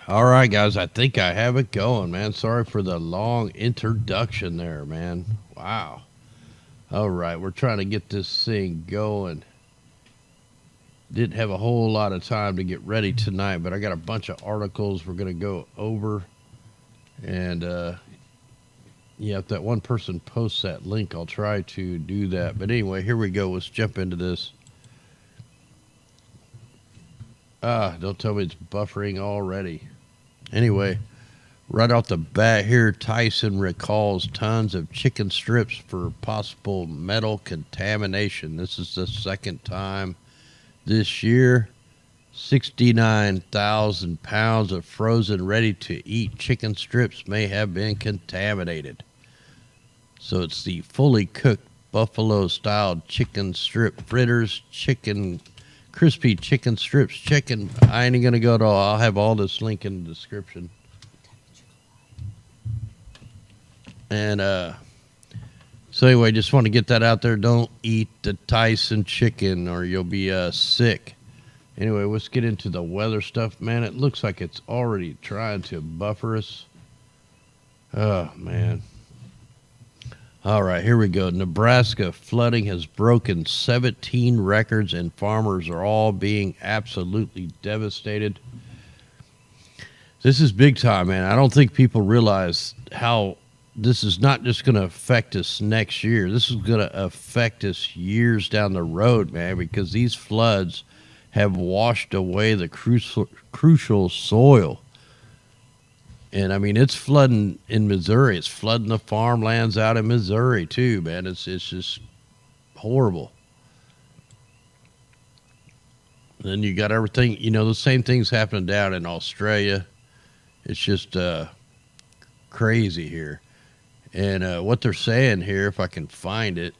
All right, guys, I think I have it going, man. Sorry for the long introduction there, man. Wow. All right, we're trying to get this thing going. Didn't have a whole lot of time to get ready tonight, but I got a bunch of articles we're going to go over. And, yeah, if that one person posts that link, I'll try to do that. But anyway, here we go. Let's jump into this. Don't tell me it's buffering already. Anyway, right off the bat here, Tyson recalls tons of chicken strips for possible metal contamination. This is the second time this year. 69,000 pounds of frozen, ready-to-eat chicken strips may have been contaminated. So it's the fully cooked buffalo-style chicken strip fritters, crispy chicken strips, chicken. I ain't going to go to all. I'll have all this link in the description. And so anyway, just want to get that out there. Don't eat the Tyson chicken or you'll be sick. Anyway, let's get into the weather stuff. Man, it looks like it's already trying to buffer us. Oh, man. All right, here we go. Nebraska flooding has broken 17 records, and farmers are all being absolutely devastated. This is big time, man. I don't think people realize how this is not just going to affect us next year. This is going to affect us years down the road, man, because these floods have washed away the crucial soil. And, I mean, it's flooding in Missouri. It's flooding the farmlands out in Missouri, too, man. It's just horrible. And then you got everything, the same thing's happening down in Australia. It's just crazy here. And what they're saying here, if I can find it,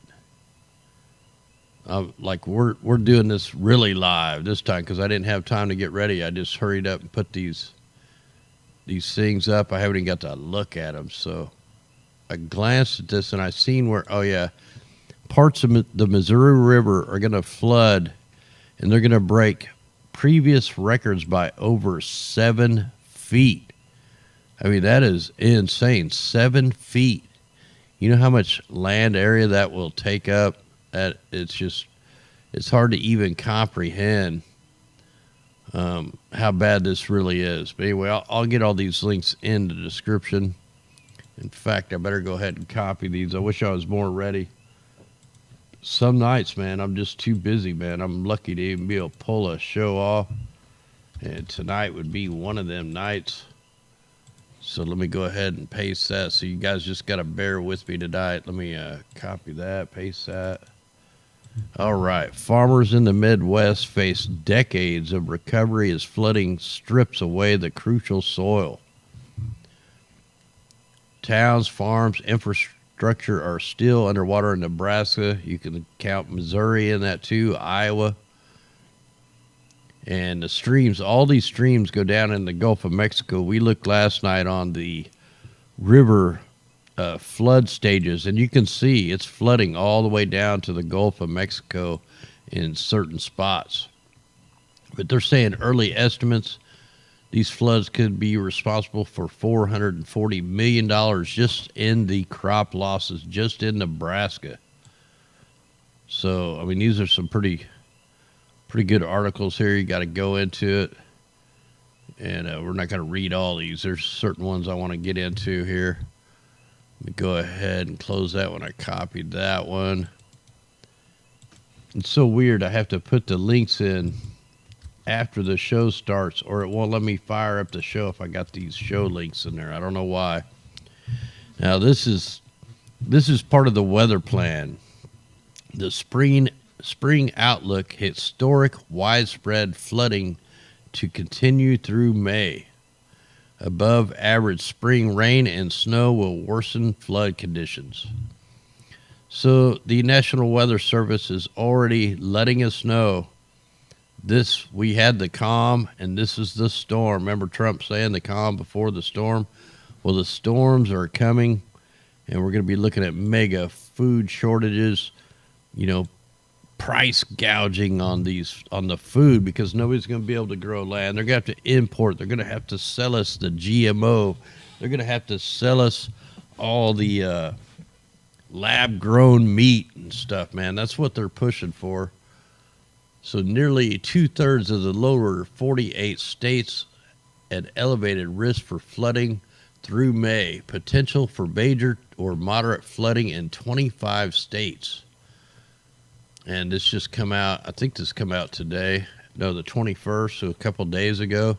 like we're doing this really live this time because I didn't have time to get ready. I just hurried up and put these things up. I haven't even got to look at them. So I glanced at this and I seen where, parts of the Missouri River are going to flood and they're going to break previous records by over 7 feet. I mean, that is insane. 7 feet. You know how much land area that will take up? It's hard to even comprehend how bad this really is. But anyway, I'll get all these links in the description. In fact, I better go ahead and copy these. I wish I was more ready. Some nights, man, I'm just too busy, man. I'm lucky to even be able to pull a show off. And tonight would be one of them nights. So let me go ahead and paste that. So you guys just got to bear with me tonight. Let me copy that, paste that. All right. Farmers in the Midwest face decades of recovery as flooding strips away the crucial soil. Towns, farms, infrastructure are still underwater in Nebraska. You can count Missouri in that too, Iowa. And the streams, all these streams go down in the Gulf of Mexico. We looked last night on the river flood stages, and you can see it's flooding all the way down to the Gulf of Mexico in certain spots. But they're saying early estimates, these floods could be responsible for $440 million just in the crop losses, just in Nebraska. So, I mean, these are some pretty good articles here. You got to go into it. And we're not going to read all these. There's certain ones I want to get into here. Let me go ahead and close that one. I copied that one. It's so weird. I have to put the links in after the show starts, or it won't let me fire up the show if I got these show links in there. I don't know why. Now, this is part of the weather plan. The spring outlook, historic widespread flooding to continue through May. Above average spring rain and snow will worsen flood conditions. So the National Weather Service is already letting us know we had the calm and this is the storm. Remember Trump saying the calm before the storm? Well, the storms are coming and we're going to be looking at mega food shortages, price gouging on the food, because nobody's going to be able to grow land. They're going to have to import. They're going to have to sell us the GMO. They're going to have to sell us all the lab grown meat and stuff, man. That's what they're pushing for. So nearly 2/3 of the lower 48 states at elevated risk for flooding through May. Potential for major or moderate flooding in 25 states. And this just come out, I think this come out today. No, the 21st, so a couple days ago.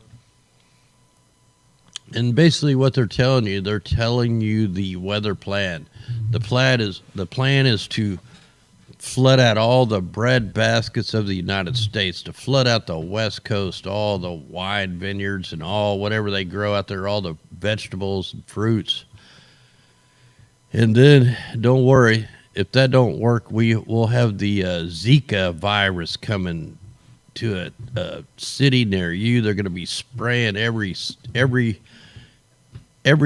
And basically what they're telling you the weather plan. The plan is to flood out all the bread baskets of the United States, to flood out the West Coast, all the wine vineyards and all whatever they grow out there, all the vegetables and fruits. And then, don't worry, if that don't work, we will have the Zika virus coming to a city near you. They're going to be spraying every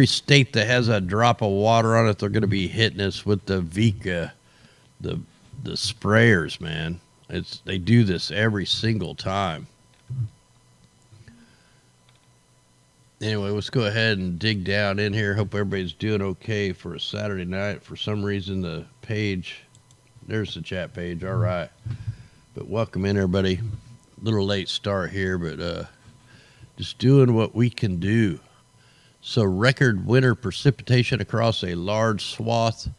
state that has a drop of water on it. They're going to be hitting us with the Zika, the sprayers, man. They do this every single time. Anyway, let's go ahead and dig down in here. Hope everybody's doing okay for a Saturday night. For some reason, the page, there's the chat page. All right. But welcome in, everybody. A little late start here, but just doing what we can do. So record winter precipitation across a large swath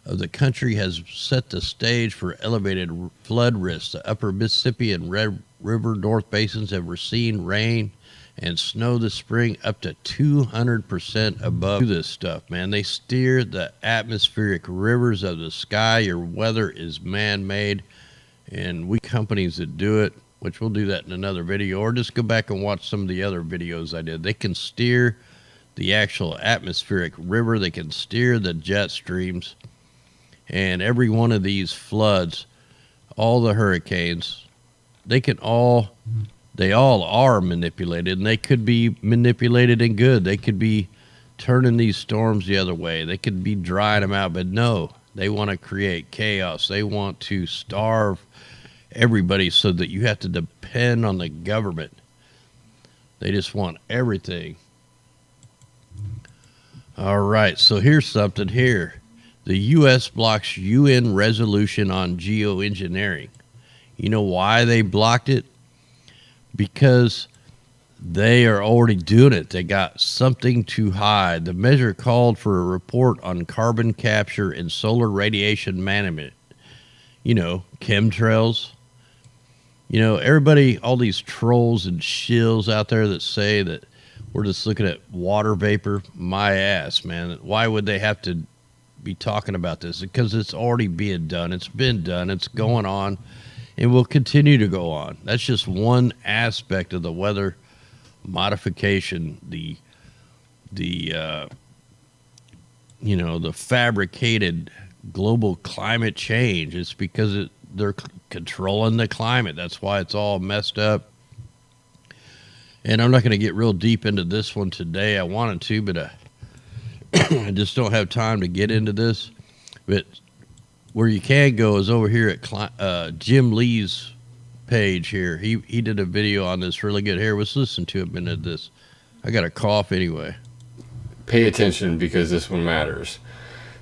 of the country has set the stage for elevated flood risks. The upper Mississippi and Red River North Basins have received rain and snow this spring up to 200% above this stuff, man. They steer the atmospheric rivers of the sky. Your weather is man-made, and we companies that do it, which we'll do that in another video, or just go back and watch some of the other videos I did. They can steer the actual atmospheric river. They can steer the jet streams. And every one of these floods, all the hurricanes, they all are manipulated, and they could be manipulated in good. They could be turning these storms the other way. They could be drying them out, but no, they want to create chaos. They want to starve everybody so that you have to depend on the government. They just want everything. All right, so here's something here. The U.S. blocks UN resolution on geoengineering. You know why they blocked it? Because they are already doing it. They got something to hide. The measure called for a report on carbon capture and solar radiation management. You know, chemtrails. You know, everybody, all these trolls and shills out there that say that we're just looking at water vapor. My ass, man. Why would they have to be talking about this? Because it's already being done. It's been done. It's going on, and will continue to go on. That's just one aspect of the weather modification, the fabricated global climate change. It's because they're controlling the climate. That's why it's all messed up. And I'm not going to get real deep into this one today. I wanted to, but I just don't have time to get into this. But where you can go is over here at Jim Lee's page here. He did a video on this really good. Here, let's listen to a minute of this. I got a cough anyway. Pay attention, because this one matters.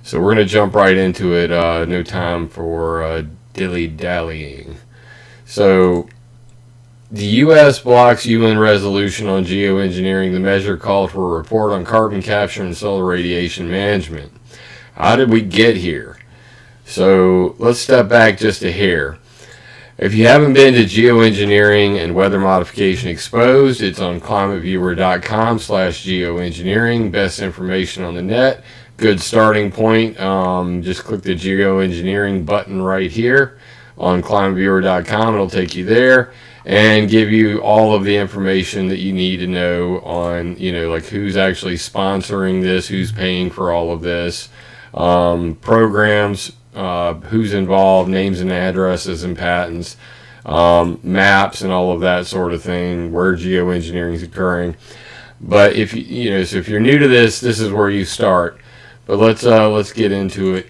So we're going to jump right into it. No time for dilly-dallying. So the U.S. blocks UN resolution on geoengineering. The measure called for a report on carbon capture and solar radiation management. How did we get here? So let's step back just a hair. If you haven't been to Geoengineering and Weather Modification Exposed, it's on climateviewer.com/geoengineering. Best information on the net. Good starting point. Just click the Geoengineering button right here on climateviewer.com. It'll take you there and give you all of the information that you need to know on, like who's actually sponsoring this, who's paying for all of this, programs, who's involved, names and addresses and patents, maps and all of that sort of thing, where geoengineering is occurring. But if if you're new to this, this is where you start. But let's get into it.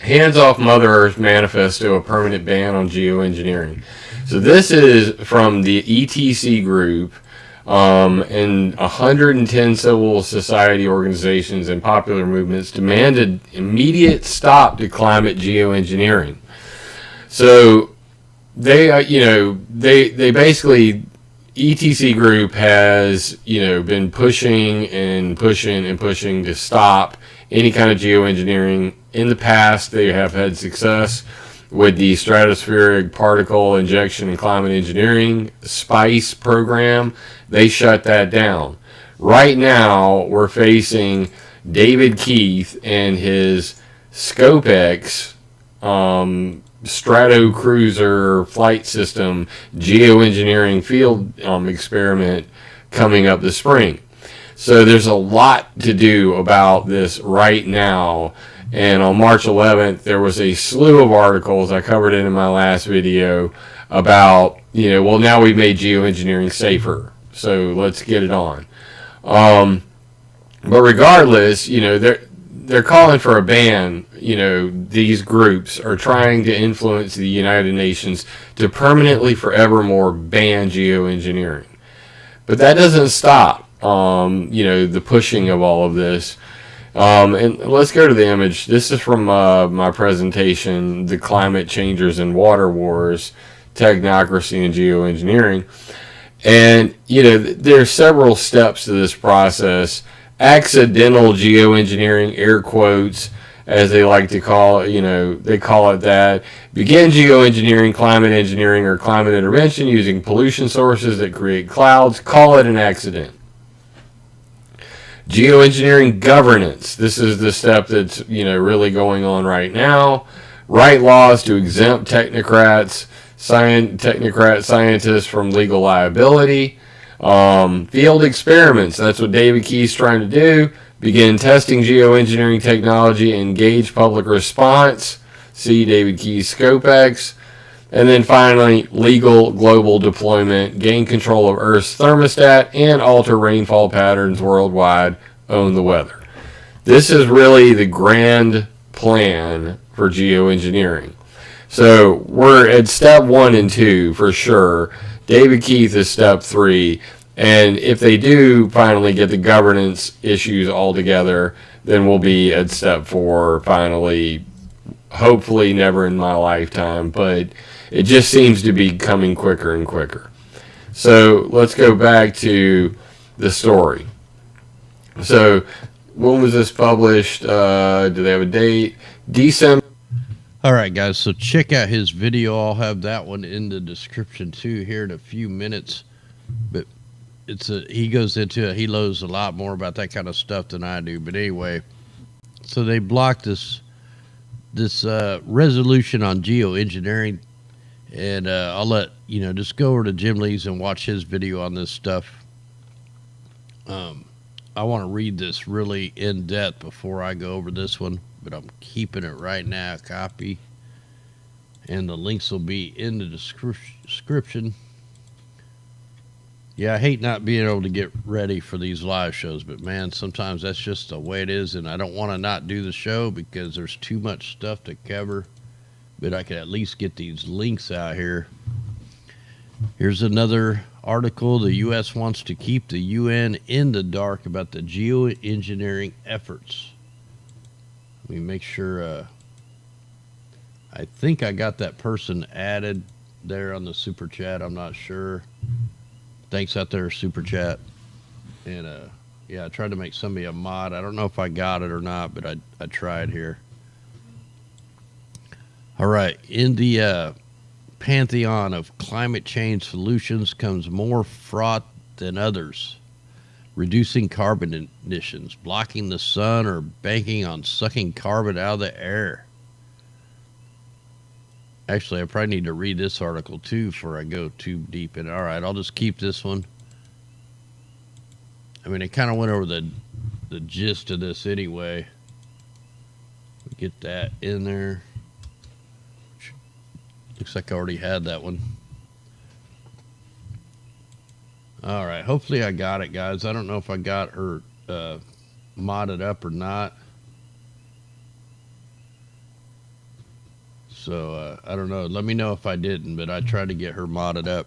Hands Off Mother Earth Manifesto, a permanent ban on geoengineering. So this is from the ETC group, and 110 civil society organizations and popular movements demanded immediate stop to climate geoengineering. So they basically, ETC group has been pushing to stop any kind of geoengineering. In the past, they have had success with the stratospheric particle injection and climate engineering SPICE program. They shut that down. Right now, we're facing David Keith and his ScopeX Strato Cruiser flight system geoengineering field experiment coming up this spring. So there's a lot to do about this right now. And on March 11th, there was a slew of articles, I covered it in my last video, about, well, now we've made geoengineering safer, so let's get it on. But regardless, they're calling for a ban. These groups are trying to influence the United Nations to permanently, forevermore ban geoengineering. But that doesn't stop, the pushing of all of this. And let's go to the image. This is from my presentation, The Climate Changers and Water Wars, Technocracy and Geoengineering. And, there are several steps to this process. Accidental geoengineering, air quotes, as they like to call it, they call it that. Begin geoengineering, climate engineering, or climate intervention using pollution sources that create clouds. Call it an accident. Geoengineering governance. This is the step that's really going on right now. Write laws to exempt scientists from legal liability. Field experiments. That's what David Key's trying to do. Begin testing geoengineering technology. Engage public response. See David Key's ScopeX. And then finally, legal global deployment, gain control of Earth's thermostat, and alter rainfall patterns worldwide, own the weather. This is really the grand plan for geoengineering. So we're at step 1 and 2 for sure. David Keith is step 3. And if they do finally get the governance issues all together, then we'll be at step 4 finally, hopefully never in my lifetime, but it just seems to be coming quicker and quicker. So let's go back to the story. So when was this published? Do they have a date? December. All right, guys, so check out his video. I'll have that one in the description too here in a few minutes. But he goes into it. He knows a lot more about that kind of stuff than I do. But anyway, so they blocked this resolution on geoengineering. And I'll let, just go over to Jim Lee's and watch his video on this stuff. I want to read this really in depth before I go over this one, but I'm keeping it right now, copy. And the links will be in the description. Yeah, I hate not being able to get ready for these live shows, but man, sometimes that's just the way it is, and I don't want to not do the show because there's too much stuff to cover. But I could at least get these links out here. Here's another article. The U.S. wants to keep the UN in the dark about the geoengineering efforts. Let me make sure. I think I got that person added there on the super chat. I'm not sure. Thanks out there, super chat. And yeah, I tried to make somebody a mod. I don't know if I got it or not, but I tried here. All right, in the pantheon of climate change solutions comes more fraught than others. Reducing carbon emissions, blocking the sun, or banking on sucking carbon out of the air. Actually, I probably need to read this article too before I go too deep in it. All right, I'll just keep this one. I mean, it kind of went over the gist of this anyway. Get that in there. Looks like I already had that one. All right, hopefully I got it, guys. I don't know if I got her modded up or not. So I don't know. Let me know if I didn't, but I tried to get her modded up.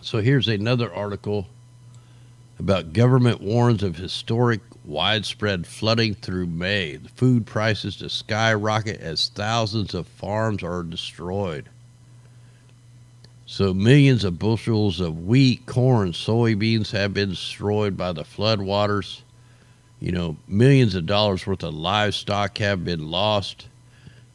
So here's another article about government warns of historic widespread flooding through May. The food prices to skyrocket as thousands of farms are destroyed. So millions of bushels of wheat, corn, soybeans have been destroyed by the floodwaters. You know, millions of dollars worth of livestock have been lost.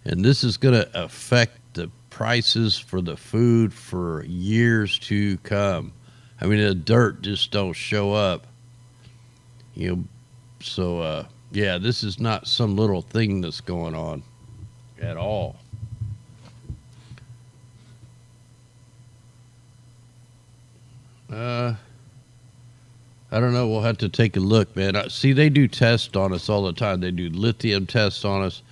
And this is going to affect the prices for the food for years to come. I mean, the dirt just don't show up. You know, so yeah, this is not some little thing that's going on at all. I don't know. We'll have to take a look, man. See, they do tests on us all the time. They do lithium tests on us.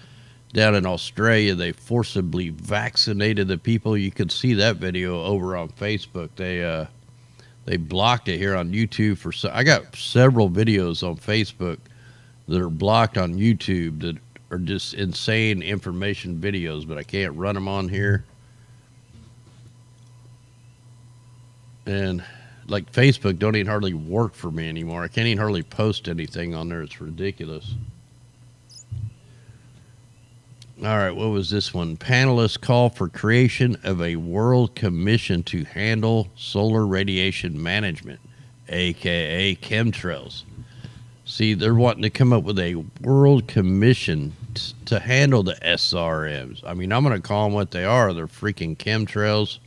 Down in Australia, they forcibly vaccinated the people. You can see that video over on Facebook. They blocked it here on YouTube for. I got several videos on Facebook that are blocked on YouTube that are just insane information videos, but I can't run them on here. And like Facebook don't even hardly work for me anymore. I can't even hardly post anything on there. It's ridiculous. All right, what was this one? Panelists call for creation of a world commission to handle solar radiation management, aka chemtrails. See, they're wanting to come up with a world commission to handle the SRMs. I mean, I'm going to call them what they are. They're freaking chemtrails.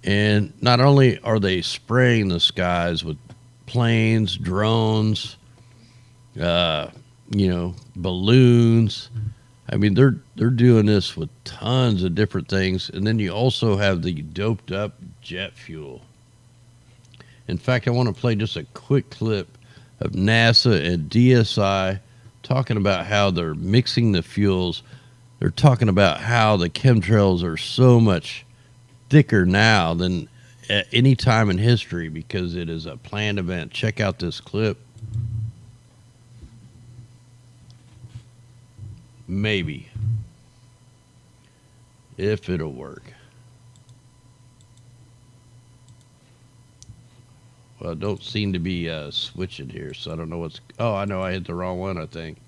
And not only are they spraying the skies with planes, drones, balloons. I mean, they're doing this with tons of different things. And then you also have the doped up jet fuel. In fact, I want to play just a quick clip of NASA and DSI talking about how they're mixing the fuels. They're talking about how the chemtrails are so much thicker now than at any time in history because it is a planned event. Check out this clip. Maybe. If it'll work. Well, it don't seem to be switching here, so I don't know what's... Oh, I know I hit the wrong one, I think.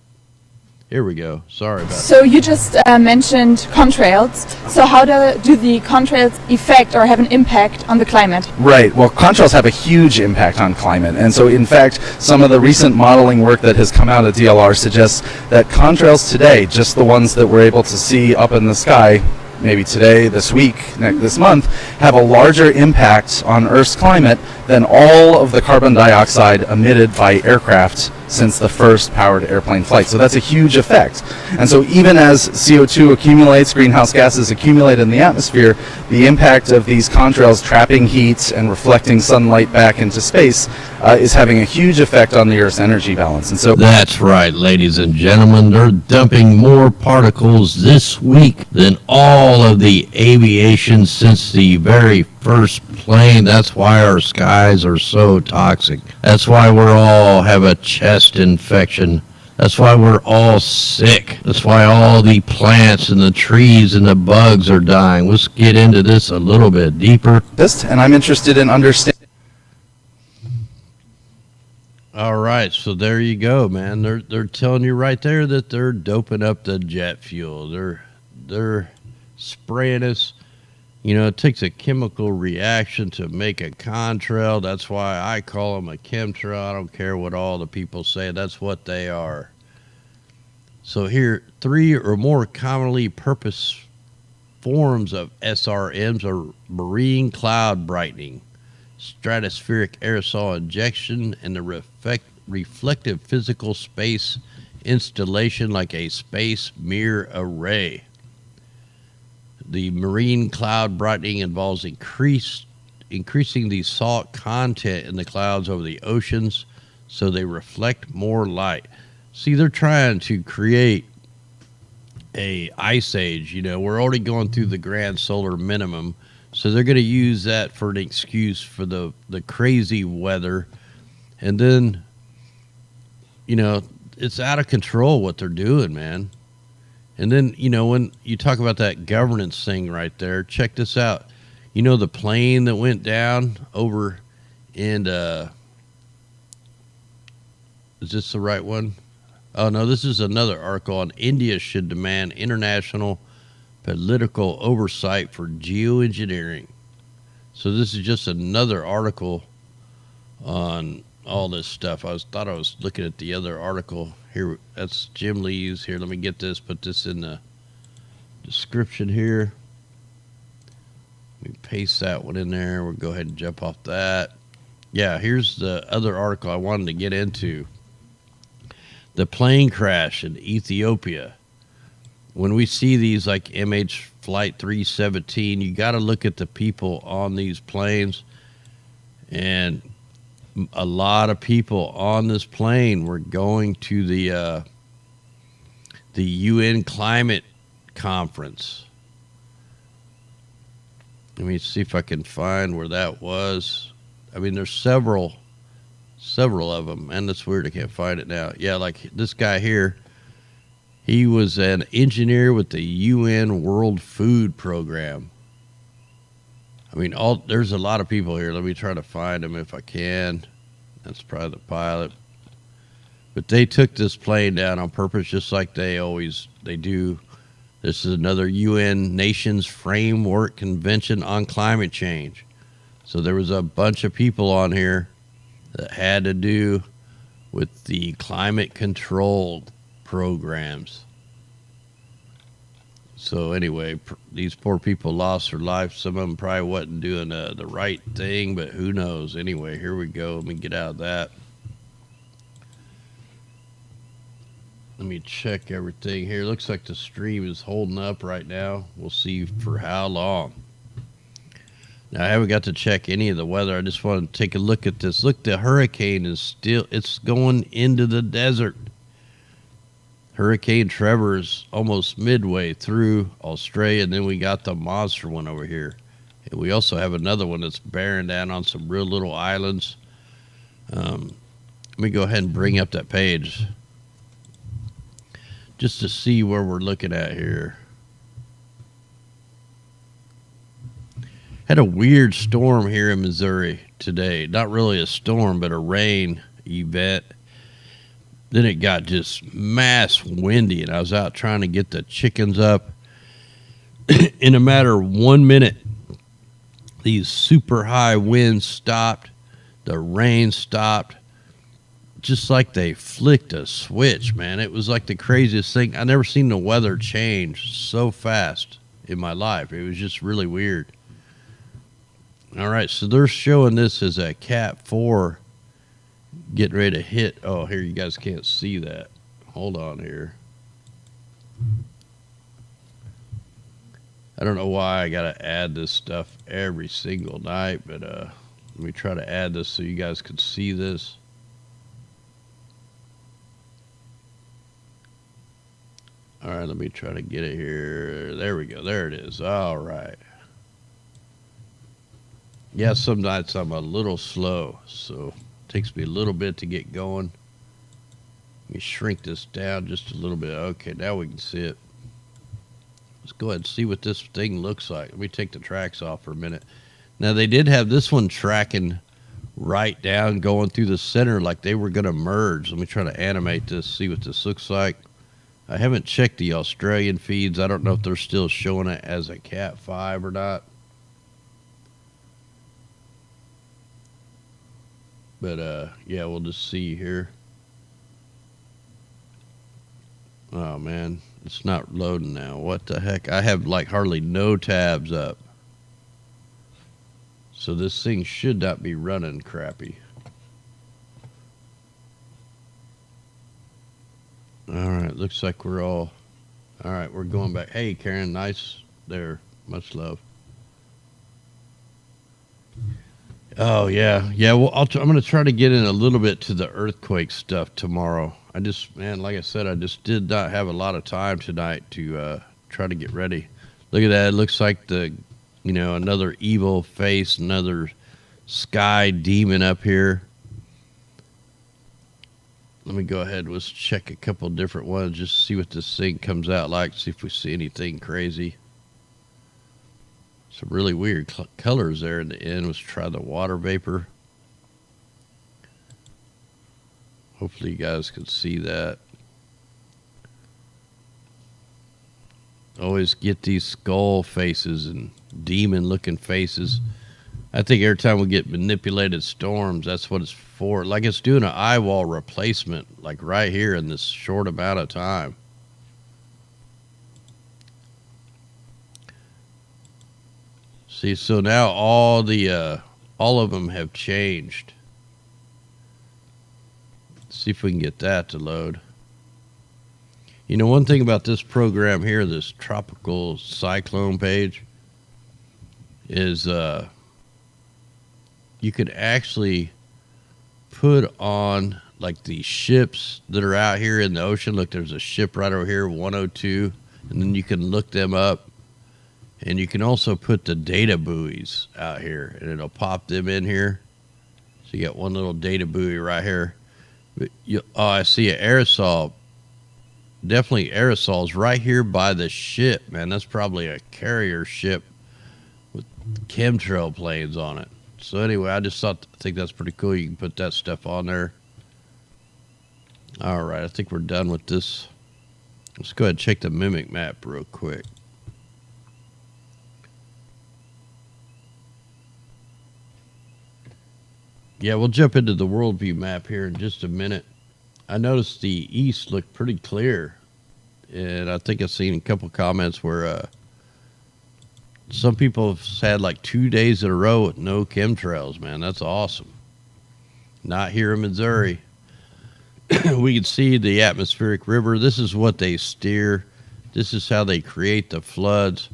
Here we go. Sorry about that. So you just mentioned contrails. So how do the contrails affect or have an impact on the climate? Right. Well, contrails have a huge impact on climate. And so, in fact, some of the recent modeling work that has come out of DLR suggests that contrails today, just the ones that we're able to see up in the sky, maybe today, this week, this month, have a larger impact on Earth's climate than all of the carbon dioxide emitted by aircraft since the first powered airplane flight. So that's a huge effect. And so even as CO2 accumulates, greenhouse gases accumulate in the atmosphere, the impact of these contrails trapping heat and reflecting sunlight back into space is having a huge effect on the Earth's energy balance. And so that's right, ladies and gentlemen. They're dumping more particles this week than all of the aviation since the very first plane. That's why our skies are so toxic. That's why we're all have a chest infection. That's why we're all sick. That's why all the plants and the trees and the bugs are dying. Let's get into this a little bit deeper. And I'm interested in understanding. All right, so there you go, man. They're telling you right there that they're doping up the jet fuel. They're spraying us. You know, it takes a chemical reaction to make a contrail. That's why I call them a chemtrail. I don't care what all the people say. That's what they are. So here, 3 or more commonly purpose forms of SRMs are marine cloud brightening, stratospheric aerosol injection, and the reflective physical space installation like a space mirror array. The marine cloud brightening involves increasing the salt content in the clouds over the oceans so they reflect more light. See, they're trying to create a ice age. You know, we're already going through the grand solar minimum, so they're going to use that for an excuse for the crazy weather. And then, you know, it's out of control what they're doing, man. And then, you know, when you talk about that governance thing right there, check this out. You know, the plane that went down over in, is this the right one? Oh, no, this is another article on India should demand international political oversight for geoengineering. So this is just another article on all this stuff. Thought I was looking at the other article here. That's Jim Lee's. Here, let me get this, put this in the description here. Let me paste that one in there. We'll go ahead and jump off that. Yeah, here's the other article I wanted to get into. The plane crash in Ethiopia. When we see these like MH Flight 317, you got to look at the people on these planes. And a lot of people on this plane were going to the UN climate conference. Let me see if I can find where that was. I mean, there's several of them, and it's weird I can't find it now. Yeah, like this guy here, he was an engineer with the UN World Food Program. I mean, there's a lot of people here. Let me try to find them if I can. That's probably the pilot. But they took this plane down on purpose, just like they do. This is another UN Nations Framework Convention on Climate Change. So there was a bunch of people on here that had to do with the climate control programs. So anyway, these poor people lost their life. Some of them probably wasn't doing the right thing, but who knows? Anyway, here we go. Let me get out of that. Let me check everything here. Looks like the stream is holding up right now. We'll see for how long. Now, I haven't got to check any of the weather. I just want to take a look at this. Look, the hurricane is it's going into the desert. Hurricane Trevor is almost midway through Australia, and then we got the monster one over here. And we also have another one that's bearing down on some real little islands. Let me go ahead and bring up that page just to see where we're looking at here. Had a weird storm here in Missouri today. Not really a storm, but a rain event. Then it got just mass windy, and I was out trying to get the chickens up. In a matter of 1 minute, these super high winds stopped. The rain stopped. Just like they flicked a switch, man. It was like the craziest thing. I never seen the weather change so fast in my life. It was just really weird. All right, so they're showing this as a Cat 4 getting ready to hit. Oh, here, you guys can't see that. Hold on here. I don't know why I got to add this stuff every single night, but let me try to add this so you guys can see this. All right, let me try to get it here. There we go. There it is. All right. Yeah, some nights I'm a little slow, so it takes me a little bit to get going. Let me shrink this down just a little bit. Okay, now we can see it. Let's go ahead and see what this thing looks like. Let me take the tracks off for a minute. Now, they did have this one tracking right down, going through the center like they were going to merge. Let me try to animate this, see what this looks like. I haven't checked the Australian feeds. I don't know if they're still showing it as a Cat 5 or not. But, yeah, we'll just see here. Oh, man. It's not loading now. What the heck? I have, like, hardly no tabs up. So this thing should not be running crappy. All right. Looks like we're all... All right, we're going back. Hey, Karen. Nice there. Much love. Oh, yeah. Yeah, well, I'm going to try to get in a little bit to the earthquake stuff tomorrow. I just, man, like I said, I just did not have a lot of time tonight to try to get ready. Look at that. It looks like another evil face, another sky demon up here. Let me go ahead. Let's check a couple different ones. Just see what this thing comes out like. See if we see anything crazy. Some really weird colors there in the end. Let's try the water vapor. Hopefully you guys can see that. Always get these skull faces and demon looking faces. I think every time we get manipulated storms, that's what it's for. Like it's doing an eye wall replacement, like right here in this short amount of time. See, so now all of them have changed. Let's see if we can get that to load. You know, one thing about this program here, this tropical cyclone page, is you could actually put on like the ships that are out here in the ocean. Look, there's a ship right over here, 102, and then you can look them up. And you can also put the data buoys out here, and it'll pop them in here. So you got one little data buoy right here. But oh, I see an aerosol. Definitely aerosols right here by the ship, man. That's probably a carrier ship with chemtrail planes on it. So anyway, I think that's pretty cool. You can put that stuff on there. All right, I think we're done with this. Let's go ahead and check the mimic map real quick. Yeah, we'll jump into the worldview map here in just a minute. I noticed the east looked pretty clear, and I think I've seen a couple comments where some people have had like 2 days in a row with no chemtrails, man. That's awesome. Not here in Missouri. We can see the atmospheric river. This is what they steer. This is how they create the floods.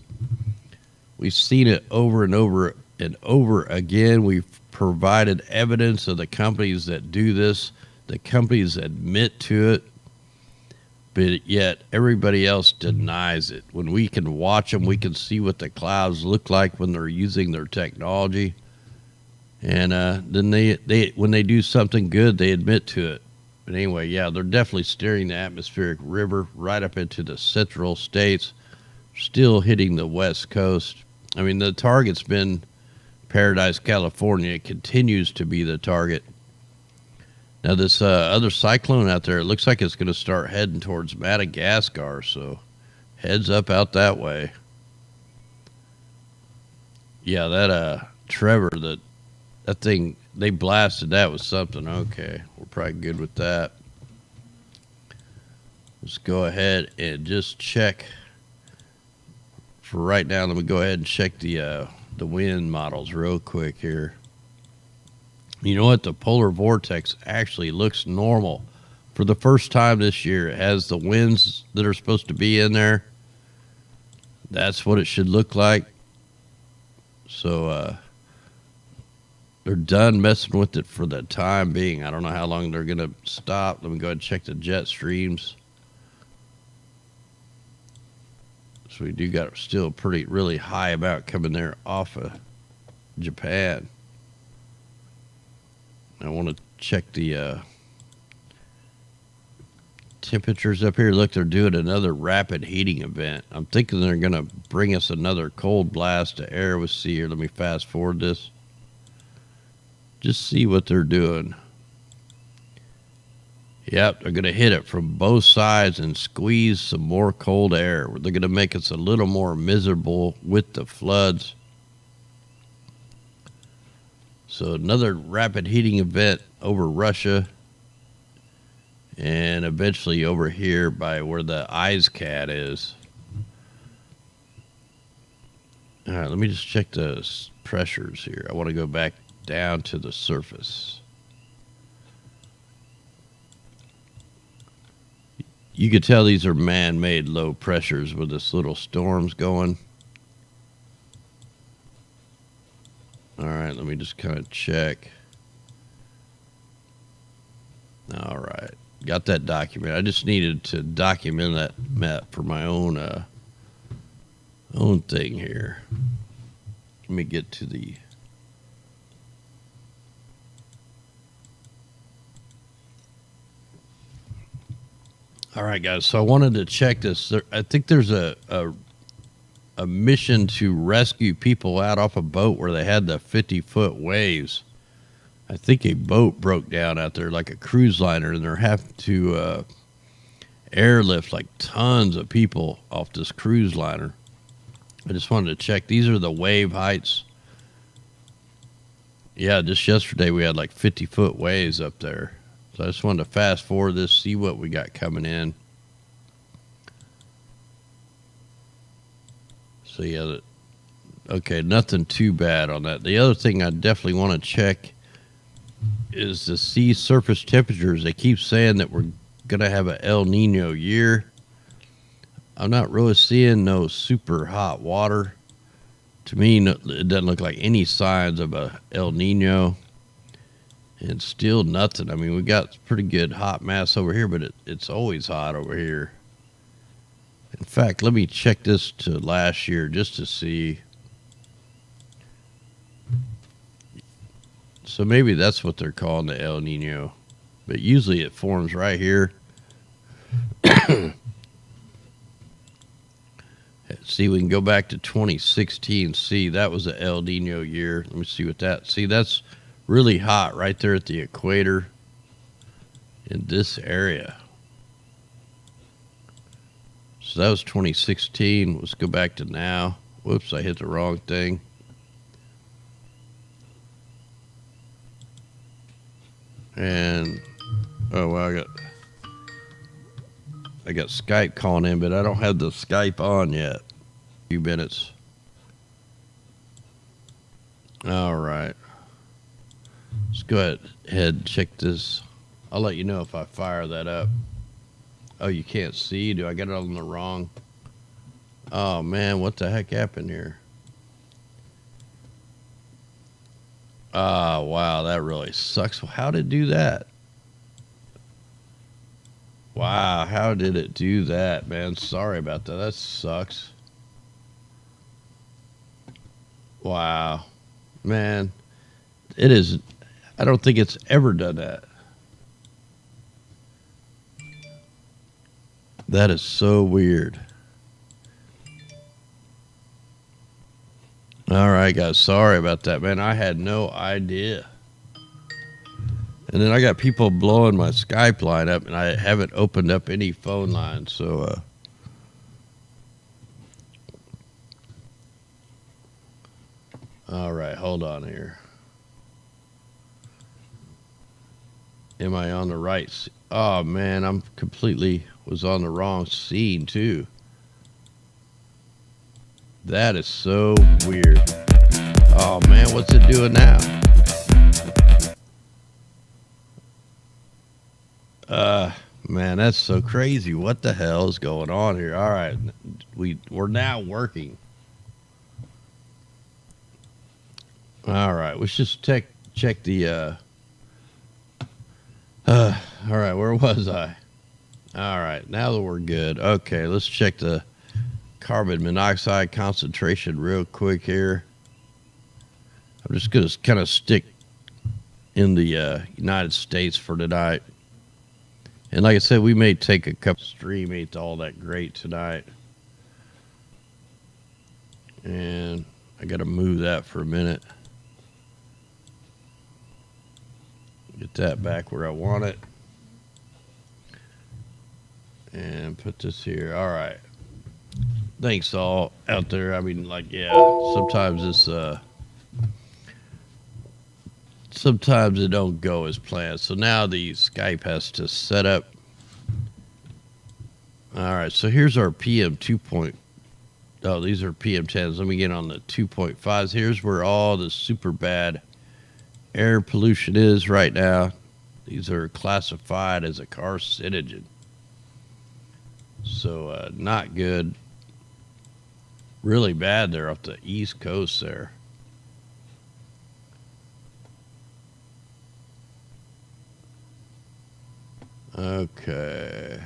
We've seen it over and over and over again. We've provided evidence of the companies that do this. The companies admit to it, but yet everybody else denies it. When we can watch them, we can see what the clouds look like when they're using their technology. And then they when they do something good, they admit to it. But anyway, yeah, they're definitely steering the atmospheric river right up into the central states, still hitting the west coast. I mean, the target's been Paradise, California. It continues to be the target. Now, this other cyclone out there, it looks like it's going to start heading towards Madagascar, so heads up out that way. Yeah, that Trevor, that thing, they blasted that with something. Okay, we're probably good with that. Let's go ahead and just check. For right now, let me go ahead and check the wind models real quick here. You know what? The polar vortex actually looks normal. For the first time this year, it has the winds that are supposed to be in there. That's what it should look like. So they're done messing with it for the time being. I don't know how long they're going to stop. Let me go ahead and check the jet streams. So we do got still really high amount coming there off of Japan. I want to check the temperatures up here. Look, they're doing another rapid heating event. I'm thinking they're going to bring us another cold blast of air. We'll see here. Let me fast forward this. Just see what they're doing. Yep, they're going to hit it from both sides and squeeze some more cold air. They're going to make us a little more miserable with the floods. So another rapid heating event over Russia and eventually over here by where the IceCat is. All right, let me just check the pressures here. I want to go back down to the surface. You could tell these are man-made low pressures with this little storms going. All right, let me just kind of check. All right, got that document. I just needed to document that map for my own thing here. Let me get to the All right, guys. So I wanted to check this. I think there's a mission to rescue people out off a boat where they had the 50-foot waves. I think a boat broke down out there, like a cruise liner, and they're having to airlift like tons of people off this cruise liner. I just wanted to check. These are the wave heights. Yeah, just yesterday we had like 50-foot waves up there. So I just wanted to fast forward this, see what we got coming in. So yeah, okay, nothing too bad on that. The other thing I definitely want to check is the sea surface temperatures. They keep saying that we're going to have an El Nino year. I'm not really seeing no super hot water. To me, it doesn't look like any signs of a El Nino. And still nothing. I mean, we got pretty good hot mass over here, but it's always hot over here. In fact, let me check this to last year just to see. So maybe that's what they're calling the El Nino. But usually it forms right here. See, we can go back to 2016. See, that was a El Nino year. Let me see what that. See, that's really hot right there at the equator in this area. So that was 2016. Let's go back to now. Whoops, I hit the wrong thing. And oh well, I got Skype calling in, but I don't have the Skype on yet. A few minutes. All right. Let's go ahead and check this. I'll let you know if I fire that up. Oh, you can't see? Do I get it on the wrong? Oh, man, what the heck happened here? Oh, wow, that really sucks. How did it do that? Wow, how did it do that, man? Sorry about that. That sucks. Wow. Man, it is... I don't think it's ever done that. That is so weird. All right, guys. Sorry about that, man. I had no idea. And then I got people blowing my Skype line up, and I haven't opened up any phone lines. So, all right, hold on here. Am I on the right? Oh, man, I'm completely was on the wrong scene, too. That is so weird. Oh, man, what's it doing now? Man, that's so crazy. What the hell is going on here? All right, we're now working. All right, let's just check the all right, where was I? All right, now that we're good. Okay, let's check the carbon monoxide concentration real quick here. I'm just going to kind of stick in the United States for tonight. And like I said, we may take a couple stream. Ain't all that great tonight. And I got to move that for a minute. Get that back where I want it. And put this here. All right. Thanks all out there. I mean, like, yeah, sometimes it's sometimes it don't go as planned. So now the Skype has to set up. All right, so here's our PM 2. Oh, these are PM 10s. Let me get on the 2.5s. Here's where all the super bad air pollution is right now. These are classified as a carcinogen. So not good. Really bad there off the East Coast there. Okay.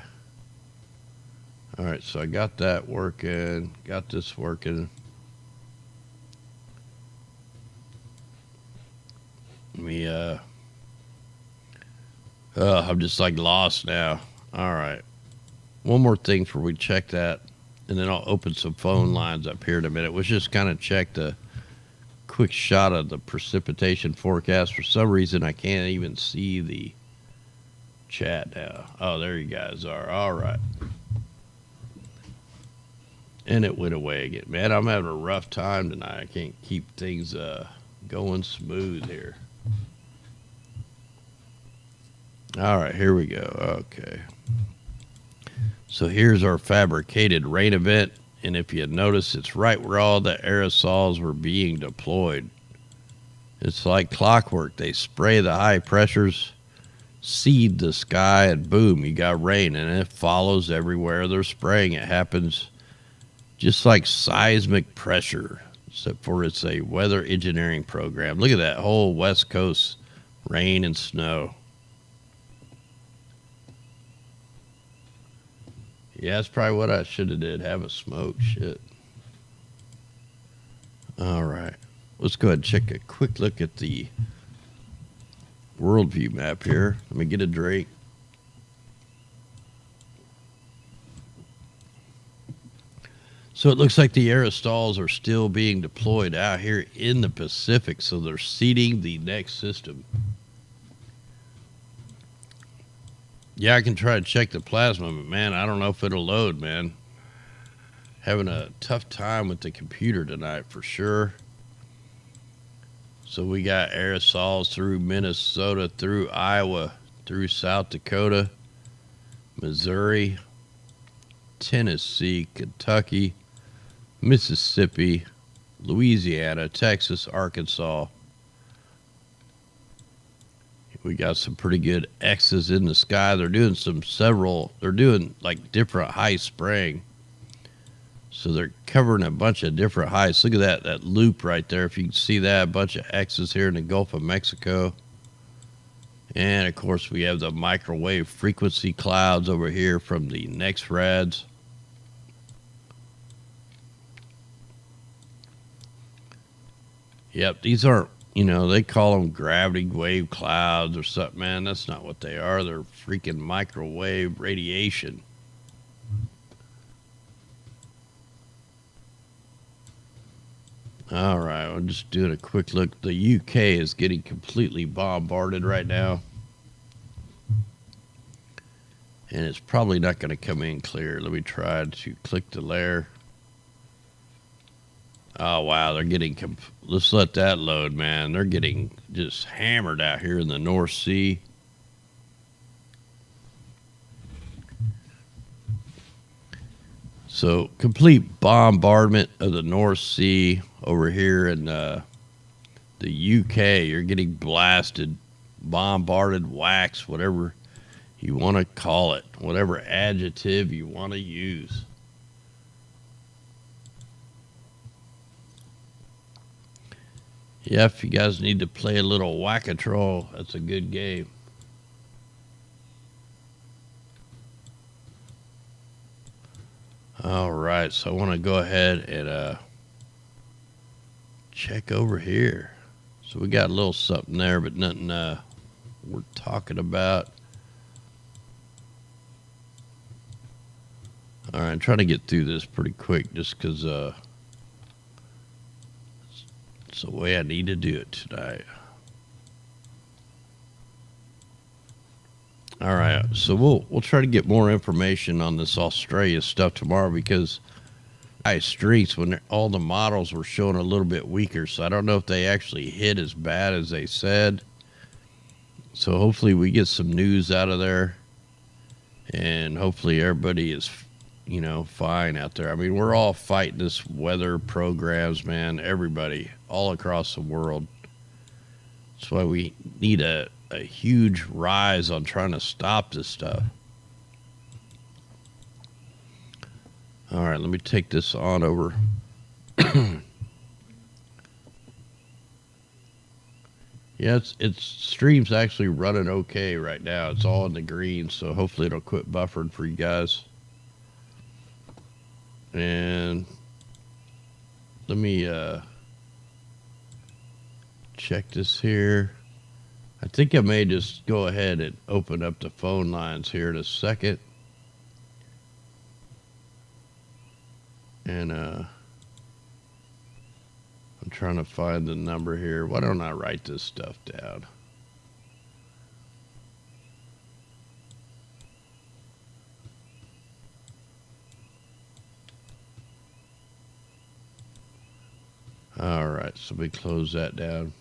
All right, so I got that working. Got this working. Let me, I'm just like lost now. All right. one more thing before we check that, and then I'll open some phone lines up here in a minute. Let's just kind of check the quick shot of the precipitation forecast. For some reason, I can't even see the chat now. Oh, there you guys are. All right. And it went away again. Man, I'm having a rough time tonight. I can't keep things going smooth here. All right, here we go. Okay. So here's our fabricated rain event. And if you notice, it's right where all the aerosols were being deployed. It's like clockwork. They spray the high pressures, seed the sky, and boom, you got rain. And it follows everywhere they're spraying. It happens just like seismic pressure, except for it's a weather engineering program. Look at that whole West Coast, rain and snow. Yeah, that's probably what I should have did, have a smoke. Shit. All right. Let's go ahead and check a quick look at the worldview map here. Let me get a drink. So it looks like the aerosols are still being deployed out here in the Pacific, so they're seeding the next system. Yeah, I can try to check the plasma, but man, I don't know if it'll load, man. Having a tough time with the computer tonight for sure. So we got aerosols through Minnesota, through Iowa, through South Dakota, Missouri, Tennessee, Kentucky, Mississippi, Louisiana, Texas, Arkansas. We got some pretty good X's in the sky. They're doing they're doing like different high spraying. So they're covering a bunch of different heights. Look at that loop right there. If you can see that, a bunch of X's here in the Gulf of Mexico. And of course we have the microwave frequency clouds over here from the next rads. Yep, these aren't, they call them gravity wave clouds or something, man. That's not what they are. They're freaking microwave radiation. All right, I'm just doing a quick look. The UK is getting completely bombarded right now. And it's probably not going to come in clear. Let me try to click the layer. Oh, wow, they're getting... Let's let that load, man. They're getting just hammered out here in the North Sea. So, complete bombardment of the North Sea over here in the UK. You're getting blasted, bombarded, waxed, whatever you want to call it, whatever adjective you want to use. Yeah, if you guys need to play a little whack-a-troll, that's a good game. All right, so I want to go ahead and check over here. So we got a little something there, but nothing we're talking about. All right, I'm trying to get through this pretty quick just because it's the way I need to do it tonight. All right, so we'll try to get more information on this Australia stuff tomorrow because ice streaks when all the models were showing a little bit weaker, so I don't know if they actually hit as bad as they said. So hopefully we get some news out of there, and hopefully everybody is, fine out there. I mean, we're all fighting this weather programs, man. Everybody all across the world. That's why we need a huge rise on trying to stop this stuff. All right, let me take this on over. Yeah, it's stream's actually running okay right now. It's all in the green, so hopefully it'll quit buffering for you guys. And let me check this here. I think I may just go ahead and open up the phone lines here in a second. And I'm trying to find the number here. Why don't I write this stuff down? All right, so we close that down.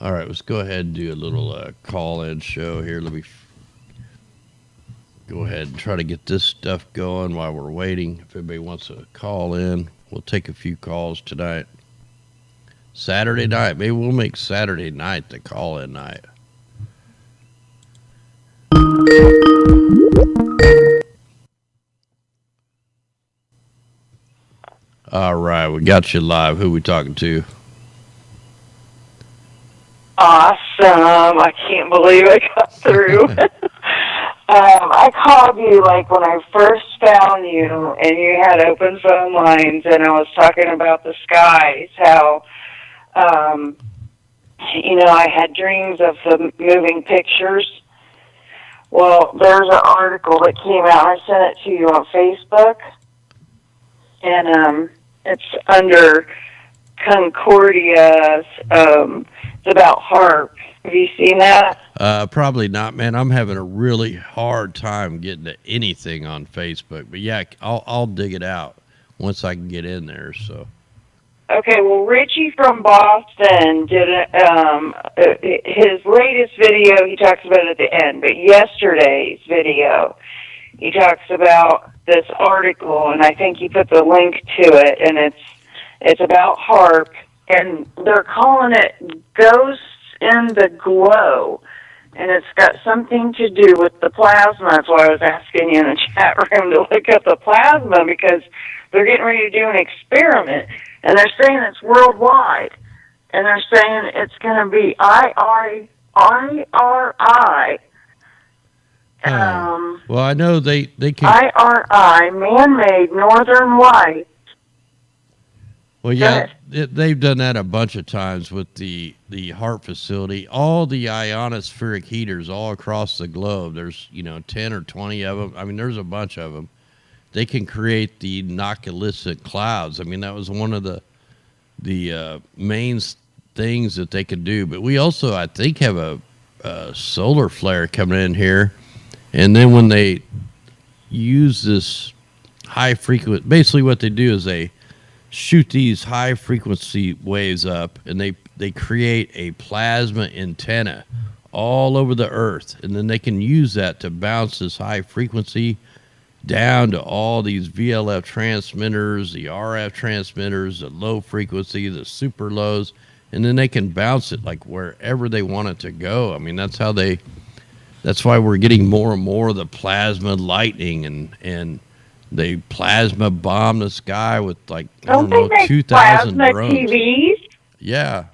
All right, let's go ahead and do a little call-in show here. Let me go ahead and try to get this stuff going while we're waiting. If anybody wants to call in, we'll take a few calls tonight. Saturday night, maybe we'll make Saturday night the call-in night. All right, we got you live. Who we talking to? Awesome. I can't believe I got through. I called you like when I first found you and you had open phone lines and I was talking about the skies, how, I had dreams of the moving pictures. Well, there's an article that came out. I sent it to you on Facebook. And it's under Concordia. It's about Hart. Have you seen that? Probably not, man. I'm having a really hard time getting to anything on Facebook. But yeah, I'll dig it out once I can get in there. So. Okay. Well, Richie from Boston did his latest video. He talks about it at the end, but yesterday's video, he talks about this article, and I think he put the link to it, and it's about HAARP, and they're calling it Ghosts in the Glow, and it's got something to do with the plasma. That's why I was asking you in the chat room to look up the plasma, because they're getting ready to do an experiment, and they're saying it's worldwide, and they're saying it's going to be IRI. Well, I know they can. IRI, man-made northern light. Well, yeah, they've done that a bunch of times with the Hart facility. All the ionospheric heaters all across the globe. There's 10 or 20 of them. I mean, there's a bunch of them. They can create the noctilucent clouds. I mean, that was one of the main things that they could do. But we also, I think, have a solar flare coming in here. And then when they use this high frequency, basically what they do is they shoot these high frequency waves up, and they create a plasma antenna all over the earth. And then they can use that to bounce this high frequency down to all these VLF transmitters, the RF transmitters, the low frequency, the super lows, and then they can bounce it like wherever they want it to go. I mean, that's why we're getting more and more of the plasma lightning, and they plasma bomb the sky with like, don't they make 2,000 plasma drones. TVs? Yeah,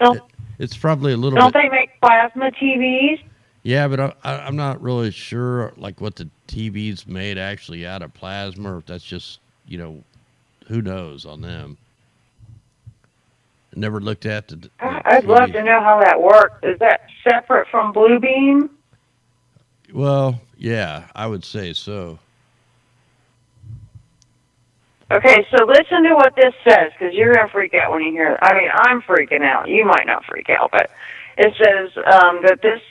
it's probably a little Don't bit. they make plasma TVs? Yeah, but I'm not really sure like what the TV's made actually out of plasma, or if that's just, who knows on them. I never looked at the I'd TV. love to know how that works. Is that separate from Bluebeam? Well, yeah, I would say so. Okay, so listen to what this says, because you're going to freak out when you hear it. I mean, I'm freaking out. You might not freak out, but it says that this